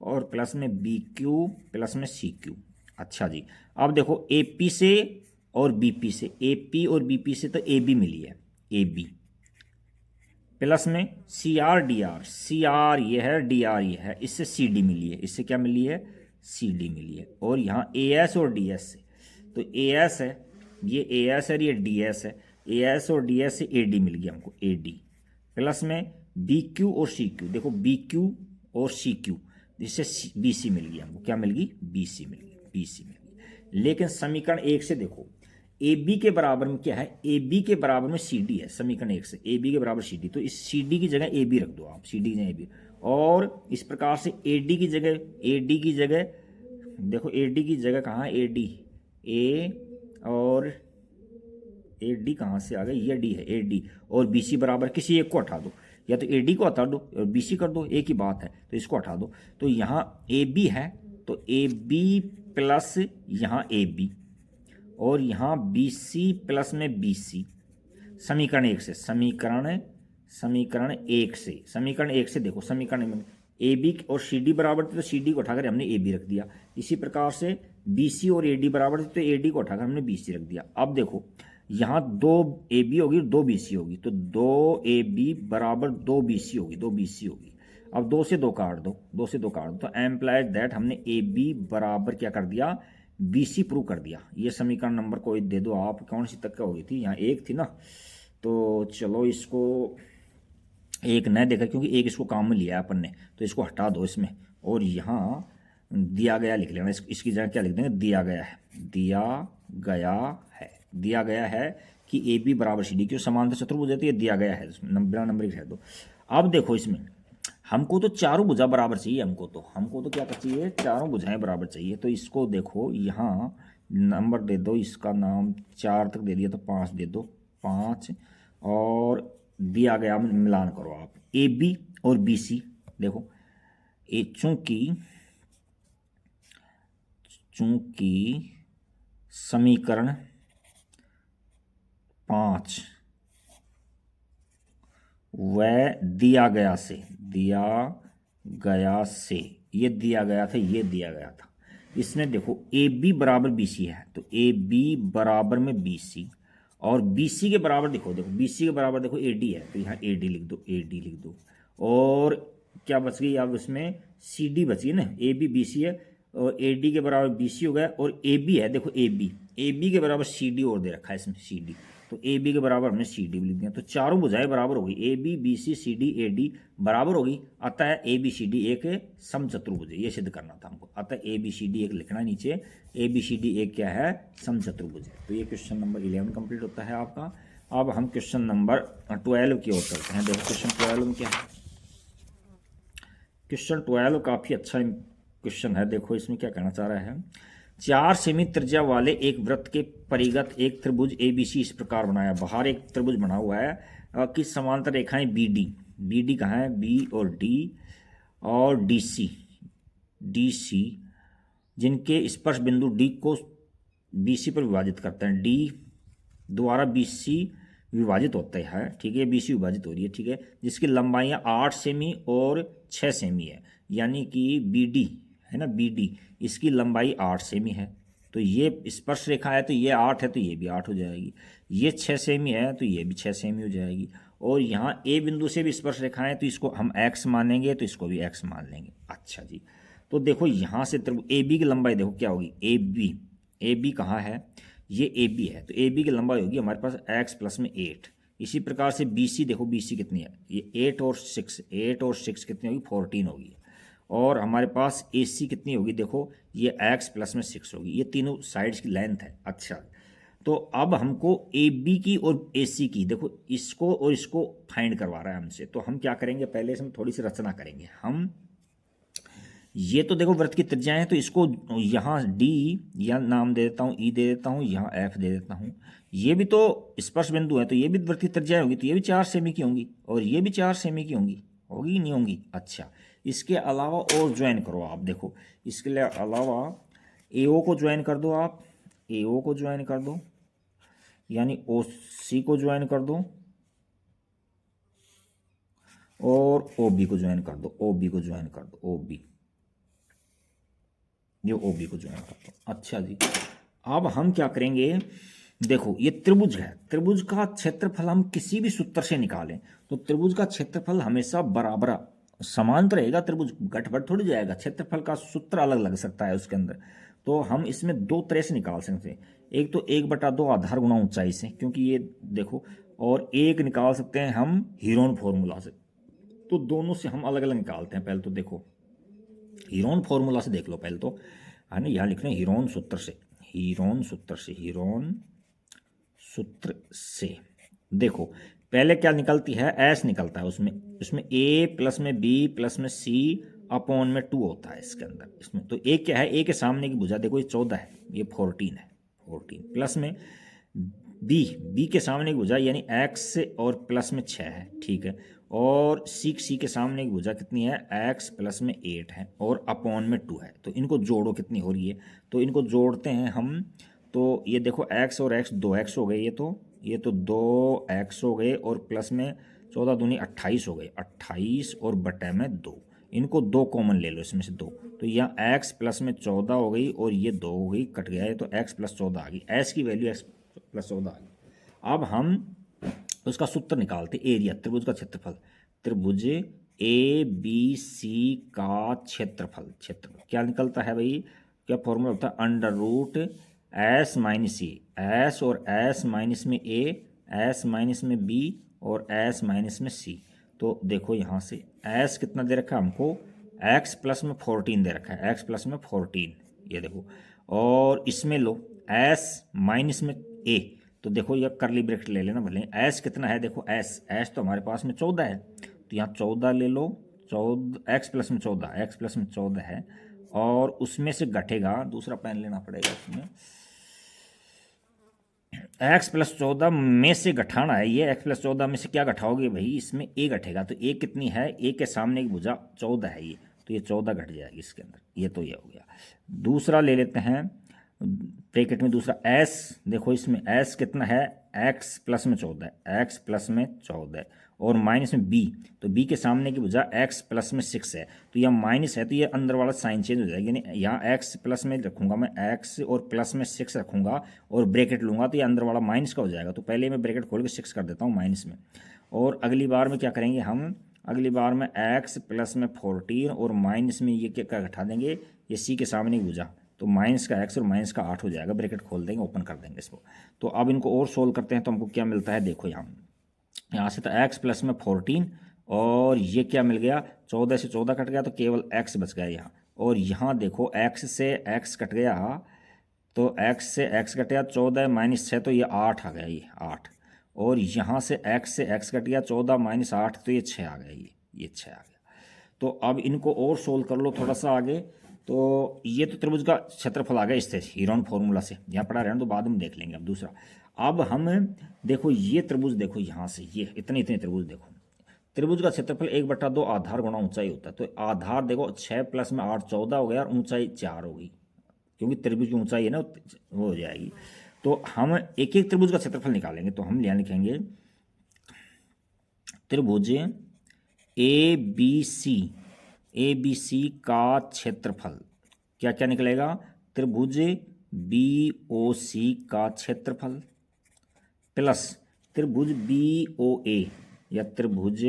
और प्लस में बी क्यू प्लस में सी क्यू। अच्छा जी, अब देखो ए पी से और बी पी से, ए पी और बी पी से तो ए बी मिली है, ए बी प्लस में C R D R, C R ये है, डी आर ये है, इससे सी डी मिली है, इससे क्या मिली है, सी डी मिली है। और यहाँ ए एस और डी एस से, तो ए एस है, ये ए एस है, ये डी एस है, ए एस और डी एस से ए डी मिल गया हमको, ए डी प्लस में बी क्यू और सी क्यू, देखो बी क्यू और सी क्यू, जिससे बी सी मिल गई हमको, क्या मिल गई, बी सी मिल गई, बी सी मिल गई। लेकिन समीकरण 1 से देखो, ए बी के बराबर में क्या है, ए बी के बराबर में सी डी है, समीकरण 1 से ए बी के बराबर सी डी, तो इस सी डी की जगह ए बी रख दो आप, सी डी की जगह ए बी, और इस प्रकार से ए डी की जगह, ए डी की जगह देखो, ए डी की जगह कहाँ है, ए डी, ए और ए डी कहाँ से आ गया, ये डी है, ए डी, और बी सी बराबर किसी एक को हटा दो, या तो ए डी को हटा दो और बी सी कर दो, एक ही बात है, तो इसको हटा दो। तो यहाँ ए बी है, तो ए बी प्लस यहाँ ए बी, और यहाँ बी सी प्लस में बी सी, समीकरण 1 से, समीकरण 1 से, समीकरण 1 से देखो, समीकरण में ए बी और सी डी बराबर थे तो सी डी को उठाकर हमने ए बी रख दिया, इसी प्रकार से बी सी और ए डी बराबर थे तो ए डी को उठाकर हमने बी सी रख दिया। अब देखो यहाँ 2 ए बी होगी, 2 बी सी होगी, तो 2 ए बी बराबर 2 बी सी होगी, 2 बी सी होगी। अब 2 से 2 काट दो, 2 से 2 काट दो, तो एम्प्लाइज दैट हमने ए बी बराबर क्या कर दिया, बी सी प्रूव कर दिया। ये समीकरण नंबर कोई दे दो आप, कौन सी तक का हुई थी, यहाँ 1 थी ना, तो चलो इसको 1 न देखा क्योंकि 1 इसको काम में लिया अपन ने, तो इसको हटा दो इसमें, और यहाँ दिया गया लिख लेना, इसकी जगह क्या लिख देंगे, दिया गया है, दिया गया है कि ए बी बराबर सी डी, क्यों समांतर चतुर्भुज है तो ये दिया गया है, बिना नंबर लिख दो। अब देखो इसमें हमको तो चारों भुजा बराबर चाहिए, हमको तो क्या चाहिए, चारों भुजाएं बराबर चाहिए। तो इसको देखो यहाँ नंबर दे दो, इसका नाम 4 तक दे दिया तो 5 दे दो, 5, और दिया गया मिलान करो आप, ए बी और बी सी देखो, चूंकि समीकरण 5 वह दिया गया से, ये दिया गया था, ये दिया गया था, इसमें देखो ए बी बराबर बी सी है, तो ए बी बराबर में बी सी, और बी सी के बराबर देखो बी सी के बराबर देखो ए डी है, तो यहाँ ए डी लिख दो, और क्या बच गई अब इसमें, सी डी बची है ना, ए बी बी सी है, और ए डी के बराबर बी सी हो गया, और ए बी है, देखो ए बी के बराबर सी डी और दे रखा है इसमें, सी डी, तो ए बी के बराबर हमने सी डी भी लिख दिया। तो चारों भुजाएं बराबर होगी, A B B C C D A D बराबर होगी, अतः ए बी सी डी एक समचतुर्भुज है, ये सिद्ध करना था हमको, अतः ए बी सी डी एक लिखना है नीचे, ए बी सी डी एक क्या है, समचतुर्भुज है। तो ये क्वेश्चन नंबर 11 कंप्लीट होता है आपका। अब हम क्वेश्चन नंबर 12 की ओर चलते हैं। देखो क्वेश्चन 12 में क्या है, क्वेश्चन 12 काफ़ी अच्छा क्वेश्चन है। देखो इसमें क्या कहना चाह रहा है, 4 सेमी त्रिज्या वाले एक वृत्त के परिगत एक त्रिभुज ABC इस प्रकार बनाया, बाहर एक त्रिभुज बना हुआ है कि समांतर रेखाएं BD कहाँ है, B और D और DC जिनके स्पर्श बिंदु D को BC पर विभाजित करते हैं, D द्वारा BC विभाजित होता है, ठीक है, BC विभाजित हो रही है, ठीक है, जिसकी लंबाइयाँ 8 सेमी और 6 सेमी है, यानी कि BD है ना, BD इसकी लंबाई 8 सेमी है, तो ये स्पर्श रेखा है, तो ये 8 है तो ये भी 8 हो जाएगी, ये 6 सेमी है तो ये भी 6 सेमी हो जाएगी, और यहाँ A बिंदु से भी स्पर्श रेखा है तो इसको हम x मानेंगे, तो इसको भी x मान लेंगे। अच्छा जी, तो देखो यहाँ से AB की लंबाई देखो क्या होगी, AB कहाँ है, ये AB है, तो AB की लंबाई होगी हमारे पास x प्लस में 8। इसी प्रकार से BC देखो, BC कितनी है, ये 8 और 6 कितनी होगी, 14 होगी, और हमारे पास AC कितनी होगी, देखो ये x प्लस में 6 होगी, ये तीनों साइड्स की लेंथ है। अच्छा, तो अब हमको AB की और AC की, देखो इसको और इसको फाइंड करवा रहा है हमसे, तो हम क्या करेंगे, पहले इसमें थोड़ी सी रचना करेंगे हम। ये तो देखो वृत्त की त्रिज्या है, तो इसको यहाँ D या नाम दे देता हूँ, E दे देता हूँ, यहाँ F दे देता हूँ, ये भी तो स्पर्श बिंदु है, तो ये भी वृत्त की त्रिज्या होगी, तो ये भी 4 सेमी की होंगी, और ये भी 4 सेमी की होगी नहीं होंगी। अच्छा, इसके अलावा और ज्वाइन करो आप, देखो इसके लिए अलावा AO को ज्वाइन कर दो आप, AO को ज्वाइन कर दो, यानी OC को ज्वाइन कर दो, और OB को ज्वाइन कर दो, OB को ज्वाइन कर दो, OB, ये OB को ज्वाइन कर दो। अच्छा जी, अब हम क्या करेंगे, देखो ये त्रिभुज है, त्रिभुज का क्षेत्रफल हम किसी भी सूत्र से निकालें तो त्रिभुज का क्षेत्रफल हमेशा बराबर समान तो रहेगा, त्रिभुज घटबढ़ थोड़ी जाएगा, क्षेत्रफल का सूत्र अलग लग सकता है उसके अंदर। तो हम इसमें 2 तरह से निकाल सकते हैं, एक तो 1/2 आधार गुणा ऊंचाई से, क्योंकि ये देखो, और एक निकाल सकते हैं हम हीरोन फॉर्मूला से, तो दोनों से हम अलग अलग निकालते हैं। पहले तो देखो हीरोन फॉर्मूला से देख लो, पहले तो है ना, यहाँ लिख रहे हैं हीरोन सूत्र से, हीरोन सूत्र से देखो पहले क्या निकलती है, एस निकलता है, उसमें इसमें ए प्लस में बी प्लस में सी अपॉन में 2 होता है इसके अंदर। इसमें तो ए क्या है, ए के सामने की भुजा देखो ये 14 है, ये 14 है, 14 प्लस में बी के सामने की भुजा यानी एक्स और प्लस में 6 है, ठीक है। और सी के सामने की भुजा कितनी है, एक्स प्लस में 8 है और अपॉन में 2 है। तो इनको जोड़ो कितनी हो रही है, तो इनको जोड़ते हैं हम। तो ये देखो एक्स और एक्स 2x हो गए, ये तो 2x हो गए और प्लस में 14 दूनी 28 हो गए, 28 और बटे में 2। इनको 2 कॉमन ले लो इसमें से 2, तो यहाँ x प्लस में 14 हो गई और ये 2 हो गई, कट गया है, तो x प्लस 14 आ गई, s की वैल्यू x प्लस 14 आ गई। अब हम उसका सूत्र निकालते, एरिया त्रिभुज का क्षेत्रफल, त्रिभुज ए बी सी का क्षेत्रफल क्या निकलता है भाई, क्या फॉर्मूला होता है, अंडर रूट एस माइनस ए, एस और एस माइनस में ए, एस माइनस में बी और एस माइनस में सी। तो देखो यहाँ से एस कितना दे रखा है हमको, एक्स प्लस में 14 दे रखा है, एक्स प्लस में 14, ये देखो। और इसमें लो एस माइनस में ए, तो देखो ये करली ब्रैकेट ले लेना भले, एस कितना है देखो, एस तो हमारे पास में 14 है, तो यहाँ 14 ले लो, 14 एक्स प्लस में 14, एक्स प्लस में 14 है, और उसमें से घटेगा, दूसरा पेन लेना पड़ेगा उसमें, एक्स प्लस 14 में से घटाना है, ये एक्स प्लस 14 में से क्या घटाओगे भाई, इसमें ए घटेगा, तो ए कितनी है, ए के सामने की भुजा 14 है ये, तो ये 14 घट जाएगी इसके अंदर, ये तो ये हो गया। दूसरा ले लेते हैं ब्रैकेट में दूसरा एस, देखो इसमें एस कितना है, एक्स प्लस में 14, एक्स प्लस में 14 और माइनस में बी, तो बी के सामने की भुजा एक्स प्लस में 6 है, तो यह माइनस है, तो ये अंदर वाला साइन चेंज हो जाएगा, यानी यहाँ एक्स प्लस में रखूंगा मैं, एक्स और प्लस में 6 रखूंगा और ब्रैकेट लूंगा, तो ये अंदर वाला माइनस का हो जाएगा, तो पहले मैं ब्रैकेट खोल के 6 कर देता हूँ माइनस में। और अगली बार में क्या करेंगे हम, अगली बार में एक्स प्लस में 14 और माइनस में ये क्या घटा देंगे, ये सी के सामने की भुजा, तो माइनस का एक्स और माइनस का 8 हो जाएगा, ब्रैकेट खोल देंगे, ओपन कर देंगे इसको। तो अब इनको और सोल्व करते हैं, तो हमको क्या मिलता है, देखो यहाँ से तो एक्स प्लस में 14 और ये क्या मिल गया, 14 से 14 कट गया, तो केवल एक्स बच गया यहाँ, और यहाँ देखो एक्स से एक्स कट गया, तो एक्स से एक्स कट गया, 14 माइनस 6 तो ये 8 आ गया, ये 8, और यहाँ से एक्स कट गया, 14 माइनस 8 तो ये 6 आ गया, ये 6 आ गया। तो अब इनको और सोल्व कर लो थोड़ा सा आगे, तो ये तो त्रिभुज का क्षेत्रफल आ गया इससे हीरोन फॉर्मूला से, यहाँ पढ़ा रहना तो बाद में देख लेंगे। अब दूसरा, अब हम देखो ये त्रिभुज देखो, यहाँ से ये इतने त्रिभुज देखो, त्रिभुज का क्षेत्रफल 1/2 आधार गुणा ऊंचाई होता है, तो आधार देखो 6 प्लस में 8 14 हो गया और ऊंचाई 4 हो गई, क्योंकि त्रिभुज की ऊंचाई है ना वो हो जाएगी। तो हम एक एक त्रिभुज का क्षेत्रफल निकालेंगे, तो हम यहाँ लिखेंगे त्रिभुज ए बी सी का क्षेत्रफल, क्या क्या निकलेगा, त्रिभुज बी ओ सी का क्षेत्रफल प्लस त्रिभुज बी ओ ए या त्रिभुज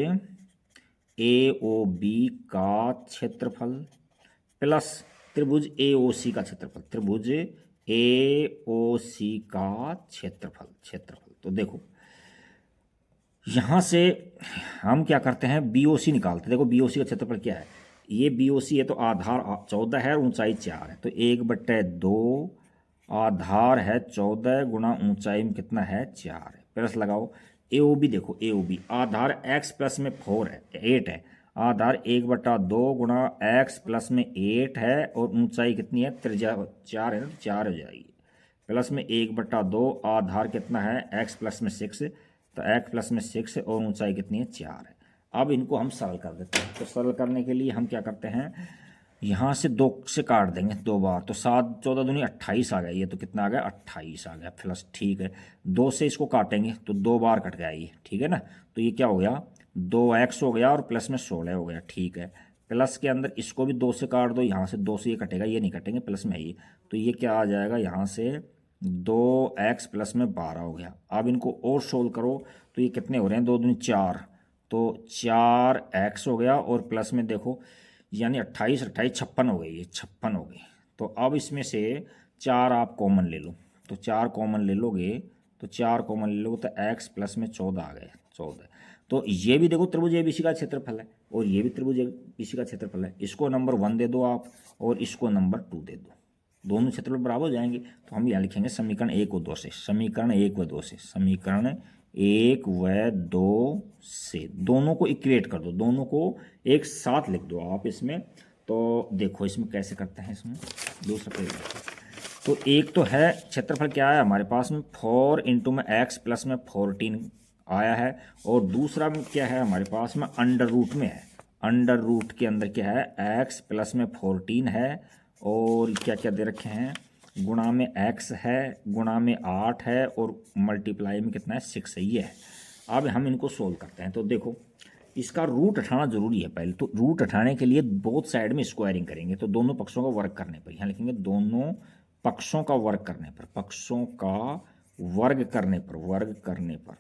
ए ओ बी का क्षेत्रफल प्लस त्रिभुज ए ओ सी का क्षेत्रफल, त्रिभुज ए ओ सी का क्षेत्रफल। तो देखो यहाँ से हम क्या करते हैं, बी ओ सी निकालते हैं। देखो बी ओ सी का क्षेत्रफल क्या है, ये बी ओ सी है, तो आधार 14 है और ऊंचाई 4 है, तो 1/2 आधार है 14 गुणा ऊंचाई में कितना है 4 है, प्लस लगाओ ए ओ बी, देखो ए ओ बी आधार x प्लस में 4 है 8 है, आधार 1/2 गुणा x प्लस में 8 है और ऊंचाई कितनी है, त्रिज्या 4 है ना, तो 4 हो जाएगी, प्लस में 1/2 आधार कितना है x प्लस में 6, तो x प्लस में 6 और ऊंचाई कितनी है 4 है। अब इनको हम सरल कर देते हैं, तो सरल करने के लिए हम क्या करते हैं, यहाँ से 2 से काट देंगे 2 बार, तो 7 14 दूनी 28 आ गया, ये तो कितना आ गया 28 आ गया प्लस, ठीक है। 2 से इसको काटेंगे तो 2 बार कट गया ये, ठीक है ना, तो ये क्या हो गया 2x हो गया और प्लस में 16 हो गया, ठीक है। प्लस के अंदर इसको भी 2 से काट दो, यहाँ से 2 से ये कटेगा, ये नहीं कटेंगे, प्लस में ये, तो ये क्या आ जाएगा, यहाँ से 2x प्लस में 12 हो गया। अब इनको और सोल्व करो, तो ये कितने हो रहे हैं, 2 दूनी 4, तो 4x हो गया और प्लस में देखो यानी 28 56 हो गई, ये 56 हो गई। तो अब इसमें से 4 आप कॉमन ले लो, तो 4 कॉमन ले लोगे, तो 4 कॉमन ले लोगे तो x प्लस में 14 आ गए 14। तो ये भी देखो त्रिभुज एबीसी का क्षेत्रफल है और ये भी त्रिभुज एबीसी का क्षेत्रफल है, इसको नंबर 1 दे दो आप और इसको नंबर 2 दे दो, दोनों क्षेत्रफल बराबर हो जाएंगे। तो हम यहाँ लिखेंगे समीकरण 1 व 2 से, समीकरण 1 व 2 से, समीकरण 1 व 2 से दोनों को इक्वेट कर दो, दोनों को एक साथ लिख दो आप इसमें। तो देखो इसमें कैसे करते हैं, इसमें दूसरा पेज। तो एक तो है क्षेत्रफल क्या है हमारे पास में 4 इंटू में एक्स प्लस में 14 आया है, और दूसरा में क्या है हमारे पास में अंडर रूट में है, अंडर रूट के अंदर क्या है एक्स प्लस में 14 है, और क्या क्या दे रखे हैं गुणा में एक्स है, गुणा में 8 है, और मल्टीप्लाई में कितना है 6 है, ये है। अब हम इनको सोल्व करते हैं। तो देखो इसका रूट उठाना जरूरी है पहले, तो रूट उठाने के लिए बोथ साइड में स्क्वायरिंग करेंगे, तो दोनों पक्षों का वर्ग करने पर, यहाँ लिखेंगे दोनों पक्षों का वर्ग करने पर, पक्षों का वर्ग करने पर, वर्ग करने पर।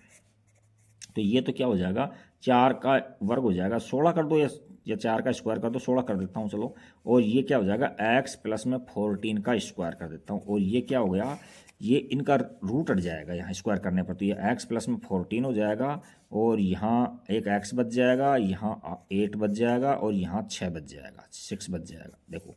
तो ये तो क्या हो जाएगा 4 का वर्ग हो जाएगा, 16 कर दो, या 4 का स्क्वायर कर दो, 16 कर देता हूँ चलो। और ये क्या हो जाएगा एक्स प्लस में 14 का स्क्वायर कर देता हूँ, और ये क्या हो गया, ये इनका रूट हट जाएगा यहाँ स्क्वायर करने पर, तो ये एक्स प्लस में 14 हो जाएगा, और यहाँ एक एक्स बच जाएगा, यहाँ 8 बच जाएगा, और यहाँ 6 बच जाएगा, 6 बच जाएगा। देखो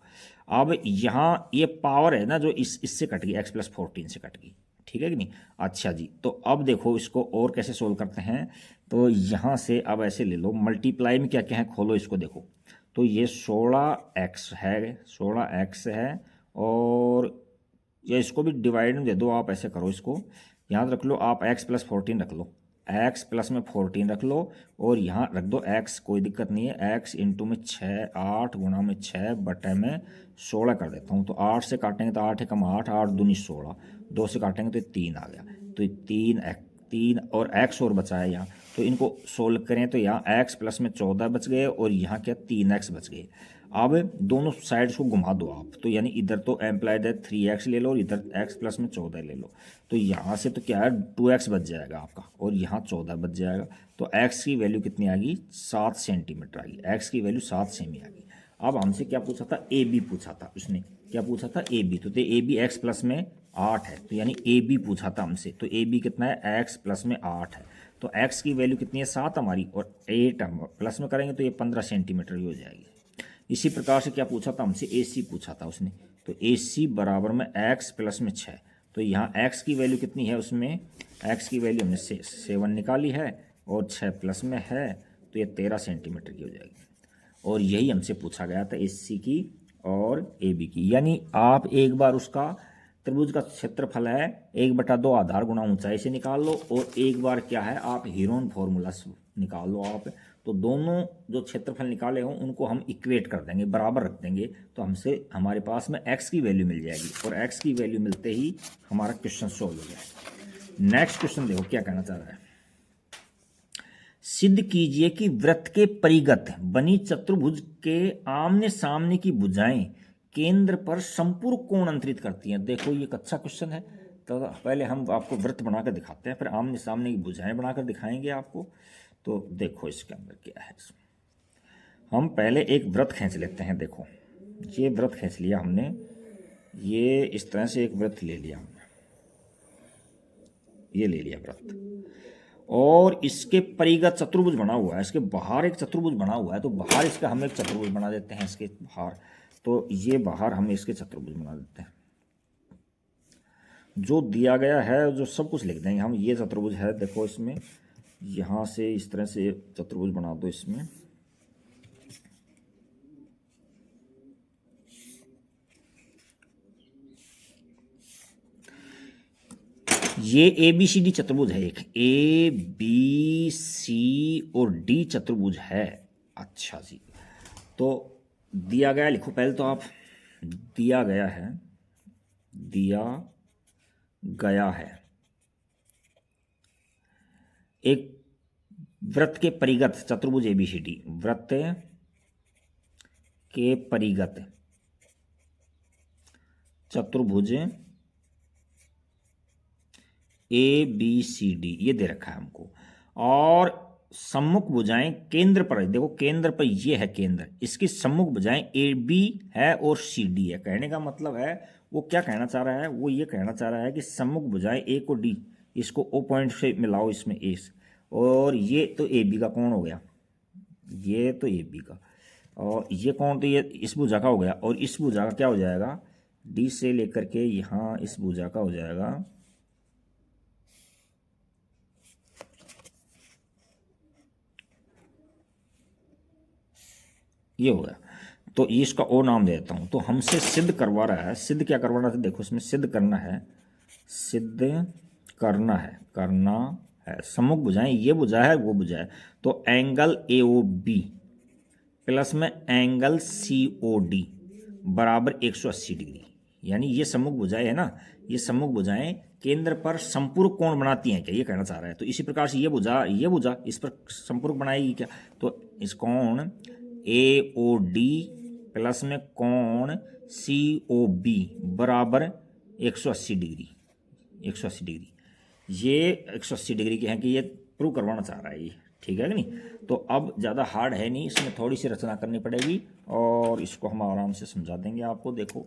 अब यहाँ ये पावर है ना जो इससे कट गई, एक्स प्लस 14 से कट गई, ठीक है कि नहीं। अच्छा जी, तो अब देखो इसको और कैसे सोल्व करते हैं। तो यहाँ से अब ऐसे ले लो, मल्टीप्लाई में क्या क्या है खोलो इसको, देखो तो ये 16x है, 16x है, और ये इसको भी डिवाइड में दे दो आप, ऐसे करो इसको, याद रख लो आप x प्लस 14 रख लो, x प्लस में 14 रख लो, और यहाँ रख दो x, कोई दिक्कत नहीं है, x इंटू में 6, 8 गुणा में 6 बटे में 16 कर देता हूँ। तो 8 से काटेंगे तो 8 एकम 8, 8 दूनी 16, 2 से काटेंगे तो 3 आ गया, तो 3 और x और बचा है यहाँ, तो इनको सोल्व करें तो यहाँ x प्लस में 14 बच गए, और यहाँ क्या 3x बच गए। अब दोनों साइड्स को घुमा दो आप, तो यानी इधर तो एम्प्लाइड है 3x ले लो, और इधर x प्लस में 14 ले लो, तो यहाँ से तो क्या है 2x बच जाएगा आपका, और यहाँ 14 बच जाएगा। तो x की वैल्यू कितनी आ गई 7 सेंटीमीटर आ गई, x की वैल्यू 7 सेमी आ गई। अब हमसे क्या पूछा था, ए बी पूछा था उसने, क्या पूछा था ए बी, तो ए बी एक्स प्लस में 8 है, तो यानी ए बी पूछा था हमसे, तो ए बी कितना है एक्स प्लस में 8 है, तो एक्स की वैल्यू कितनी है 7 हमारी, और 8 हम प्लस में करेंगे तो ये 15 सेंटीमीटर ही हो जाएगी। इसी प्रकार से क्या पूछा था हमसे, ए सी पूछा था उसने, तो ए सी बराबर में एक्स प्लस में 6, तो यहाँ एक्स की वैल्यू कितनी है उसमें, एक्स की वैल्यू हमने 7 निकाली है, और 6 प्लस में है, तो ये 13 सेंटीमीटर की हो जाएगी। और यही हमसे पूछा गया था एस सी की और ए बी की, यानी आप एक बार उसका त्रिभुज का क्षेत्रफल है 1/2 आधार गुणा ऊंचाई से निकाल लो, और एक बार क्या है आप हीरोन फॉर्मूला से निकाल लो आप, तो दोनों जो क्षेत्रफल निकाले हों उनको हम इक्वेट कर देंगे, बराबर रख देंगे, तो हमसे हमारे पास में x की वैल्यू मिल जाएगी, और x की वैल्यू मिलते ही हमारा क्वेश्चन सॉल्व हो जाएगा। नेक्स्ट क्वेश्चन देखो क्या कहना चाह रहा है, सिद्ध कीजिए कि वृत्त के परिगत बनी चतुर्भुज के आमने सामने की भुजाएं केंद्र पर संपूर्ण कोण अंतरित करती हैं। देखो ये एक अच्छा क्वेश्चन है, तो पहले हम आपको वृत्त बनाकर दिखाते हैं, फिर आमने सामने की भुजाएं बनाकर दिखाएंगे आपको। तो देखो इसके अंदर क्या है, हम पहले एक वृत्त खींच लेते हैं। देखो ये वृत्त खींच लिया हमने, ये इस तरह से एक वृत्त ले लिया हमने, ये ले लिया वृत्त, और इसके परिगत चतुर्भुज बना हुआ है, इसके बाहर एक चतुर्भुज बना हुआ है, तो बाहर इसका हम एक चतुर्भुज बना देते हैं इसके बाहर, तो ये बाहर हम इसके चतुर्भुज बना देते हैं। जो दिया गया है जो सब कुछ लिख देंगे हम, ये चतुर्भुज है, देखो इसमें यहाँ से इस तरह से चतुर्भुज बना दो इसमें, ये ए बी सी डी चतुर्भुज है, एक ए बी सी और डी चतुर्भुज है। अच्छा जी, तो दिया गया लिखो पहले तो आप, दिया गया है, दिया गया है एक वृत्त के परिगत चतुर्भुज ए बी सी डी, वृत्त के परिगत चतुर्भुज ए बी सी डी ये दे रखा है हमको, और सम्मुख भुजाएं केंद्र पर, देखो केंद्र पर ये है केंद्र, इसकी सम्मुख भुजाएं ए बी है और सी डी है। कहने का मतलब है वो क्या कहना चाह रहा है, वो ये कहना चाह रहा है कि सम्मुख भुजाएं ए को डी, इसको ओ पॉइंट से मिलाओ इसमें ए, और ये तो ए बी का कोण हो गया, ये तो ए बी का, और ये कोण तो ये इस भुजा का हो गया, और इस भुजा का क्या हो जाएगा, डी से लेकर के यहाँ इस भुजा का हो जाएगा ये हो गया। तो ये इसका ओ नाम दे देता हूँ। तो हमसे सिद्ध करवा रहा है। सिद्ध क्या करवाना था, देखो इसमें सिद्ध करना है, सिद्ध करना है सम्मुख भुजाएं, ये भुजा है वो भुजा है। तो angle A O B plus में एंगल सी ओ डी बराबर 180 डिग्री, यानी ये सम्मुख भुजाएं है ना, ये सम्मुख भुजाएं केंद्र पर संपूरक कोण बनाती हैं क्या, ये कहना चाह रहा है। तो इसी प्रकार से ये भुजा इस पर संपूरक बनाएगी क्या, तो इस कोण ए ओ डी प्लस में कोण सी ओ बी बराबर 180 डिग्री, 180 डिग्री। ये 180 डिग्री के हैं कि ये प्रूव करवाना चाह रहा है ये, ठीक है कि नहीं। तो अब ज़्यादा हार्ड है नहीं, इसमें थोड़ी सी रचना करनी पड़ेगी और इसको हम आराम से समझा देंगे आपको। देखो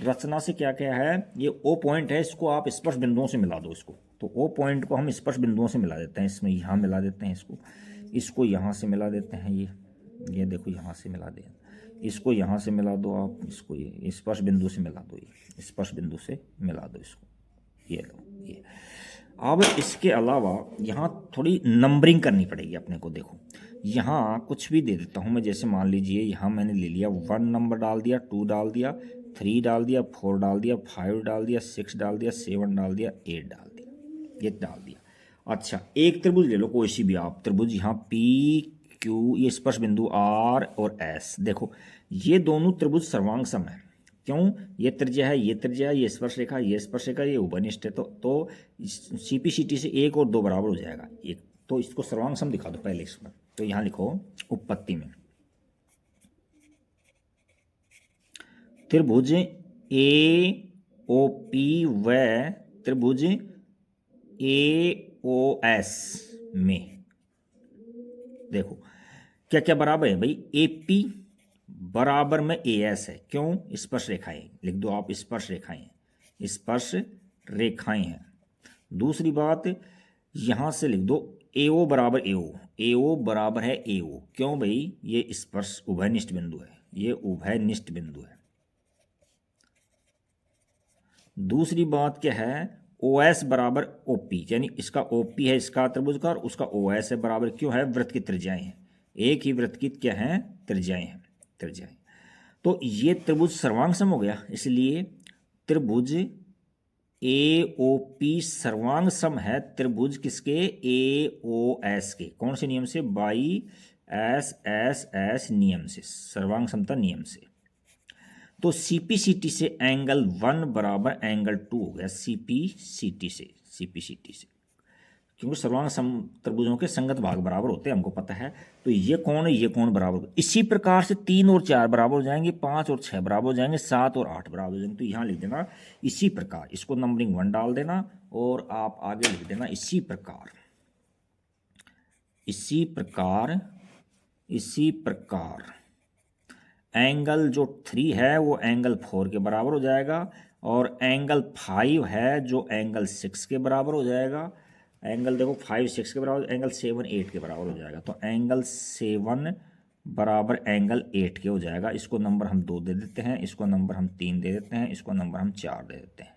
रचना से क्या क्या है, ये ओ पॉइंट है, इसको आप स्पर्श बिंदुओं से मिला दो इसको। तो ओ पॉइंट को हम स्पर्श बिंदुओं से मिला देते हैं, इसमें यहाँ मिला देते हैं इसको यहाँ से मिला देते हैं, ये देखो यहाँ से मिला दें, इसको यहाँ से मिला दो आप, इसको ये स्पर्श बिंदु से मिला दो, ये स्पर्श बिंदु से मिला दो इसको, ये लो ये। अब इसके अलावा यहाँ थोड़ी नंबरिंग करनी पड़ेगी अपने को। देखो यहाँ कुछ भी दे देता हूँ मैं, जैसे मान लीजिए यहाँ मैंने ले लिया 1 नंबर डाल दिया, 2 डाल दिया, 3 डाल दिया, 4 डाल दिया, 5 डाल दिया, 6 डाल दिया, 7 डाल दिया, 8 डाल दिया, ये डाल दिया। अच्छा एक त्रिभुज ले लो कोई सी भी आप त्रिभुज, यहाँ पी क्यू, ये स्पर्श बिंदु आर और एस। देखो ये दोनों त्रिभुज सर्वांग सम है, क्यों, ये त्रिज्या है, ये त्रिज्या है, ये स्पर्श रेखा, ये स्पर्श रेखा, ये उभयनिष्ठ है। तो सीपीसीटी से 1 और 2 बराबर हो जाएगा एक। तो इसको सर्वांग सम दिखा दो पहले इसमें। तो यहाँ लिखो उपपत्ति में त्रिभुज ए ओ पी व त्रिभुज ए ओ एस में देखो क्या क्या बराबर है भाई, ए पी बराबर में ए एस है, क्यों, स्पर्श रेखाएं लिख दो आप, स्पर्श रेखाएं, स्पर्श रेखाएं हैं। दूसरी बात यहां से लिख दो ए ओ बराबर ए ओ, ए ओ बराबर है ए ओ, क्यों भाई, ये स्पर्श उभयनिष्ठ बिंदु है, ये उभयनिष्ठ बिंदु है। दूसरी बात क्या है, ओ एस बराबर ओ पी, यानी इसका ओ पी है इसका त्रिभुज का और उसका ओ एस है बराबर, क्यों है, वृत्त की त्रिज्याएं हैं, एक ही वृत्त की क्या है, त्रिज्याएं हैं, त्रिज्याएं। तो ये त्रिभुज सर्वांग सम हो गया, इसलिए त्रिभुज ए ओ पी सर्वांग सम है त्रिभुज किसके, ए ओ एस के, कौन से नियम से, बाई एस एस एस नियम से, सर्वांग समता नियम से। तो सीपीसीटी से एंगल 1 बराबर एंगल 2 हो गया, सीपीसीटी से, क्योंकि सर्वांग सम त्रिभुजों के संगत भाग बराबर होते हैं, हमको पता है। तो ये कौन है, ये कौन बराबर, इसी प्रकार से 3 और 4 बराबर हो जाएंगे, 5 और 6 बराबर हो जाएंगे, 7 और 8 बराबर हो जाएंगे। तो यहाँ लिख देना इसी प्रकार, इसको नंबरिंग 1 डाल देना और आप आगे लिख देना इसी प्रकार, इसी प्रकार, इसी प्रकार एंगल जो 3 है वो एंगल 4 के बराबर हो जाएगा और एंगल 5 है जो एंगल 6 के बराबर हो जाएगा। एंगल देखो 5 6 के बराबर, एंगल 7 8 के बराबर हो जाएगा। तो एंगल 7 बराबर एंगल 8 के हो जाएगा। इसको नंबर हम 2 दे देते हैं, इसको नंबर हम 3 दे देते हैं, इसको नंबर हम 4 दे देते हैं।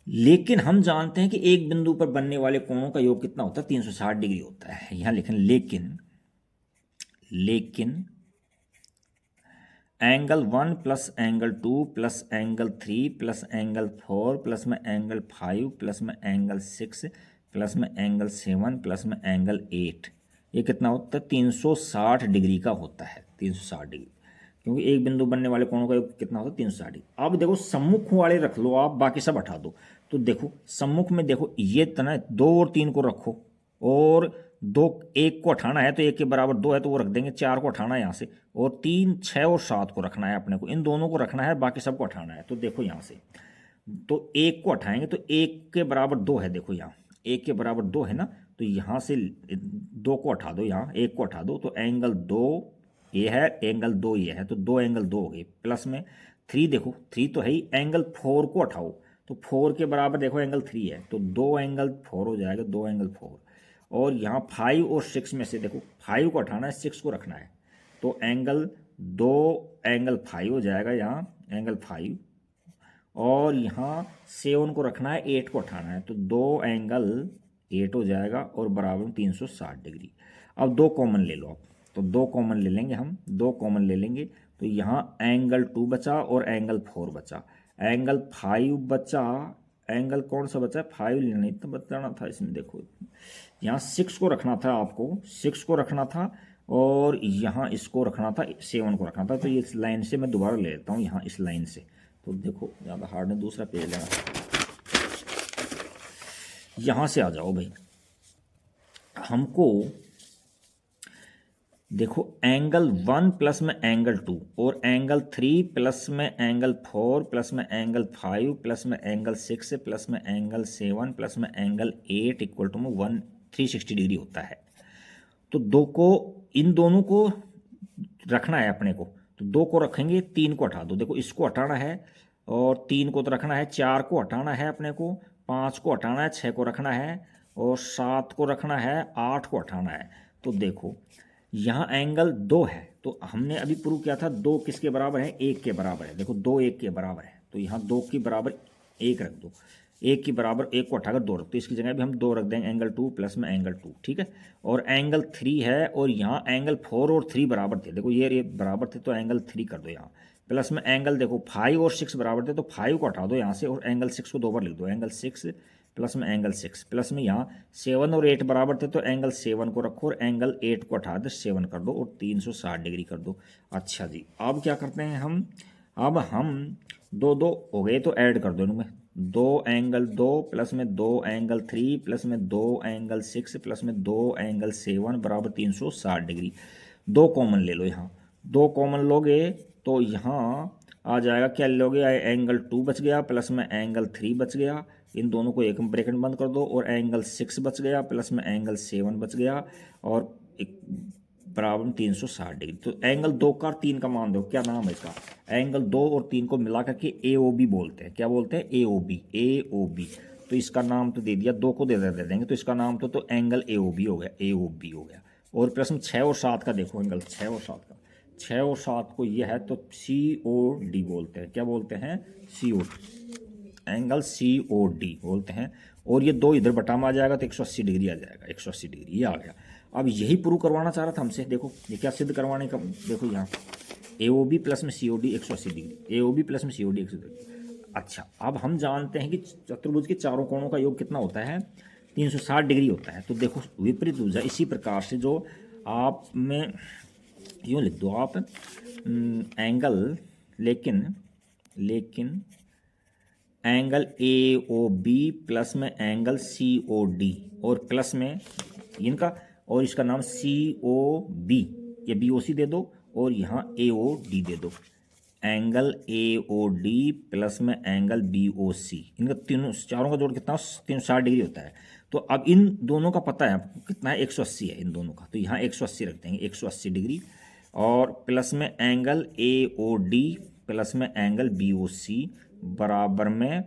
लेकिन हम जानते हैं कि एक बिंदु पर बनने वाले कोणों का योग कितना होता है, 360 डिग्री होता है। यहाँ लिखें लेकिन angle 1 plus angle 2 plus angle 3 plus angle 4 plus में एंगल 5 प्लस में एंगल 6 प्लस में एंगल 7 प्लस में एंगल 8, ये कितना होता है, 360 डिग्री का होता है, 360 डिग्री, क्योंकि एक बिंदु बनने वाले कोणों का कितना होता है, 360 डिग्री। अब देखो सम्मुख वाले रख लो आप, बाकी सब हटा दो। तो देखो सम्मुख में देखो ये तना 2 और 3 को रखो और 2 1 को हटाना है तो 1 के बराबर 2 है तो वो रख देंगे, 4 को हटाना है यहाँ से और 3 6 और 7 को रखना है अपने को, इन दोनों को रखना है, बाकी सबको हटाना है। तो देखो यहाँ से तो 1 को हटाएंगे तो 1 के बराबर 2 है, देखो यहाँ 1 के बराबर 2 है ना, तो यहाँ से 2 को हटा दो, यहाँ 1 को हटा दो तो एंगल 2 ये है, एंगल 2 ये है, तो 2 एंगल 2 हो गए। प्लस में 3 देखो 3 तो है ही, एंगल 4 को हटाओ तो 4 के बराबर देखो एंगल 3 है, तो 2 एंगल 4 हो जाएगा, 2 एंगल 4। और यहाँ 5 और 6 में से देखो 5 को हटाना है, 6 को रखना है, तो एंगल 2 एंगल 5 हो जाएगा यहाँ, एंगल 5, और यहाँ 7 को रखना है, 8 को हटाना है, तो 2 एंगल 8 हो जाएगा और बराबर में 360 डिग्री। अब 2 कॉमन ले लो आप, तो 2 कॉमन ले लेंगे हम, 2 कॉमन ले लेंगे तो यहाँ एंगल 2 बचा और एंगल 4 बचा, एंगल 5 बचा, एंगल कौन सा बचा है, 5 लेना इतना बताना था इसमें। देखो यहाँ 6 को रखना था आपको, 6 को रखना था और यहाँ इसको रखना था, 7 को रखना था। तो ये इस लाइन से मैं दोबारा ले लेता हूँ, यहाँ इस लाइन से, तो देखो ज़्यादा हार्ड है, दूसरा पेज लेना। यहाँ से आ जाओ भाई, हमको देखो एंगल 1 प्लस में एंगल 2 और एंगल 3 प्लस में एंगल 4 प्लस में एंगल 5 प्लस में एंगल 6 प्लस में एंगल 7 प्लस में एंगल 8 इक्वल टू में 360 डिग्री होता है। तो दो को, इन दोनों को रखना है अपने को, तो 2 को रखेंगे, 3 को हटा दो। देखो इसको हटाना है और 3 को तो रखना है, 4 को हटाना है अपने को, 5 को हटाना है, 6 को रखना है और 7 को रखना है, 8 को हटाना है। तो देखो यहाँ एंगल 2 है, तो हमने अभी प्रूव किया था 2 किसके बराबर है, 1 के बराबर है। देखो 2 1 के बराबर है, तो यहाँ 2 के बराबर 1 रख दो, 1 के बराबर 1 को हटाकर 2 रख दो, इसकी जगह भी हम 2 रख देंगे, एंगल 2 प्लस में एंगल 2, ठीक है। और एंगल 3 है और यहाँ एंगल 4 और 3 बराबर थे, देखो ये बराबर थे, तो एंगल 3 कर दो यहाँ, प्लस में एंगल देखो 5 और 6 बराबर थे, तो 5 को हटा दो यहाँ से और एंगल 6 को 2 बार लिख दो, एंगल 6 प्लस में एंगल 6, प्लस में यहाँ 7 और 8 बराबर थे, तो एंगल 7 को रखो और एंगल 8 को हटा दे 7 कर दो और 360 डिग्री कर दो। अच्छा जी, अब क्या करते हैं हम, अब हम 2 2 हो गए तो ऐड कर दो इनमें, 2 एंगल 2 प्लस में 2 एंगल 3 प्लस में 2 एंगल 6 प्लस में 2 एंगल 7 बराबर 360 डिग्री। 2 कॉमन ले लो, यहाँ 2 कॉमन लोगे तो यहाँ आ जाएगा, क्या लोगे, एंगल 2 बच गया प्लस में एंगल 3 बच गया, इन दोनों को एक ब्रैकेट बंद कर दो, और एंगल 6 बच गया प्लस में एंगल 7 बच गया और एक बराबर 360 डिग्री। तो एंगल 2 का 3 का मान दो, क्या नाम है इसका, एंगल 2 और 3 को मिला करके AOB बोलते हैं। क्या बोलते हैं, AOB। तो इसका नाम तो दे दिया, 2 को दे देंगे, तो इसका नाम तो एंगल AOB हो गया, AOB हो गया। और प्लस में 6 और 7 का देखो, एंगल 6 और 7 का, 6 और 7 को ये है तो COD बोलते हैं। क्या बोलते हैं, COD, एंगल COD बोलते हैं। और ये 2 इधर बटा में आ जाएगा तो 180 डिग्री आ जाएगा, 180 डिग्री ये आ गया। अब यही प्रूव करवाना चाह रहा था हमसे, देखो ये क्या सिद्ध करवाने का, देखो यहाँ AOB प्लस में COD 180 डिग्री, AOB प्लस में COD 180 डिग्री। अच्छा, अब हम जानते हैं कि चतुर्भुज के चारों कोणों का योग कितना होता है, 360 डिग्री होता है। तो देखो विपरीत ऊर्जा इसी प्रकार से, जो आप में यूँ लिख दो आप, एंगल लेकिन एंगल AOB प्लस में एंगल COD और प्लस में इनका और इसका नाम COB, ये BOC दे दो और यहाँ AOD दे दो, एंगल AOD प्लस में एंगल BOC, इनका तीनों चारों का जोड़ कितना 360 डिग्री होता है। तो अब इन दोनों का पता है आपको कितना है, 180 है इन दोनों का, तो यहाँ 180 रख देंगे, 180 डिग्री, और प्लस में एंगल AOD प्लस में एंगल BOC बराबर में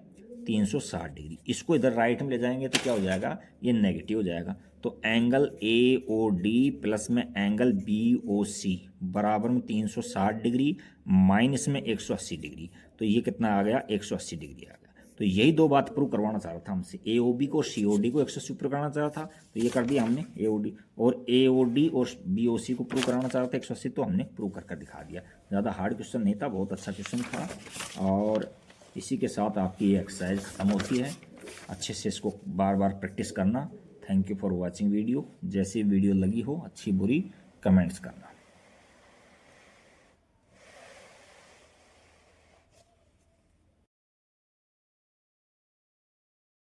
360 डिग्री। इसको इधर राइट में ले जाएंगे तो क्या हो जाएगा, ये नेगेटिव हो जाएगा। तो एंगल AOD प्लस में एंगल BOC बराबर में 360 डिग्री माइनस में 180 डिग्री, तो ये कितना आ गया, 180 डिग्री आ गया। तो यही 2 बात प्रूव करवाना चाह रहा था हमसे, AOB को COD को 180 प्रूव कराना चाह रहा था, तो ये कर दिया हमने AOD, और AOD और BOC को प्रूव कराना चाह रहा था 180, तो हमने प्रूव कर दिखा दिया। ज़्यादा हार्ड क्वेश्चन नहीं था, बहुत अच्छा क्वेश्चन था। और इसी के साथ आपकी ये एक्सरसाइज ख़त्म होती है। अच्छे से इसको बार बार प्रैक्टिस करना। Thank you for watching video. जैसी वीडियो लगी हो अच्छी बुरी कमेंट्स करना।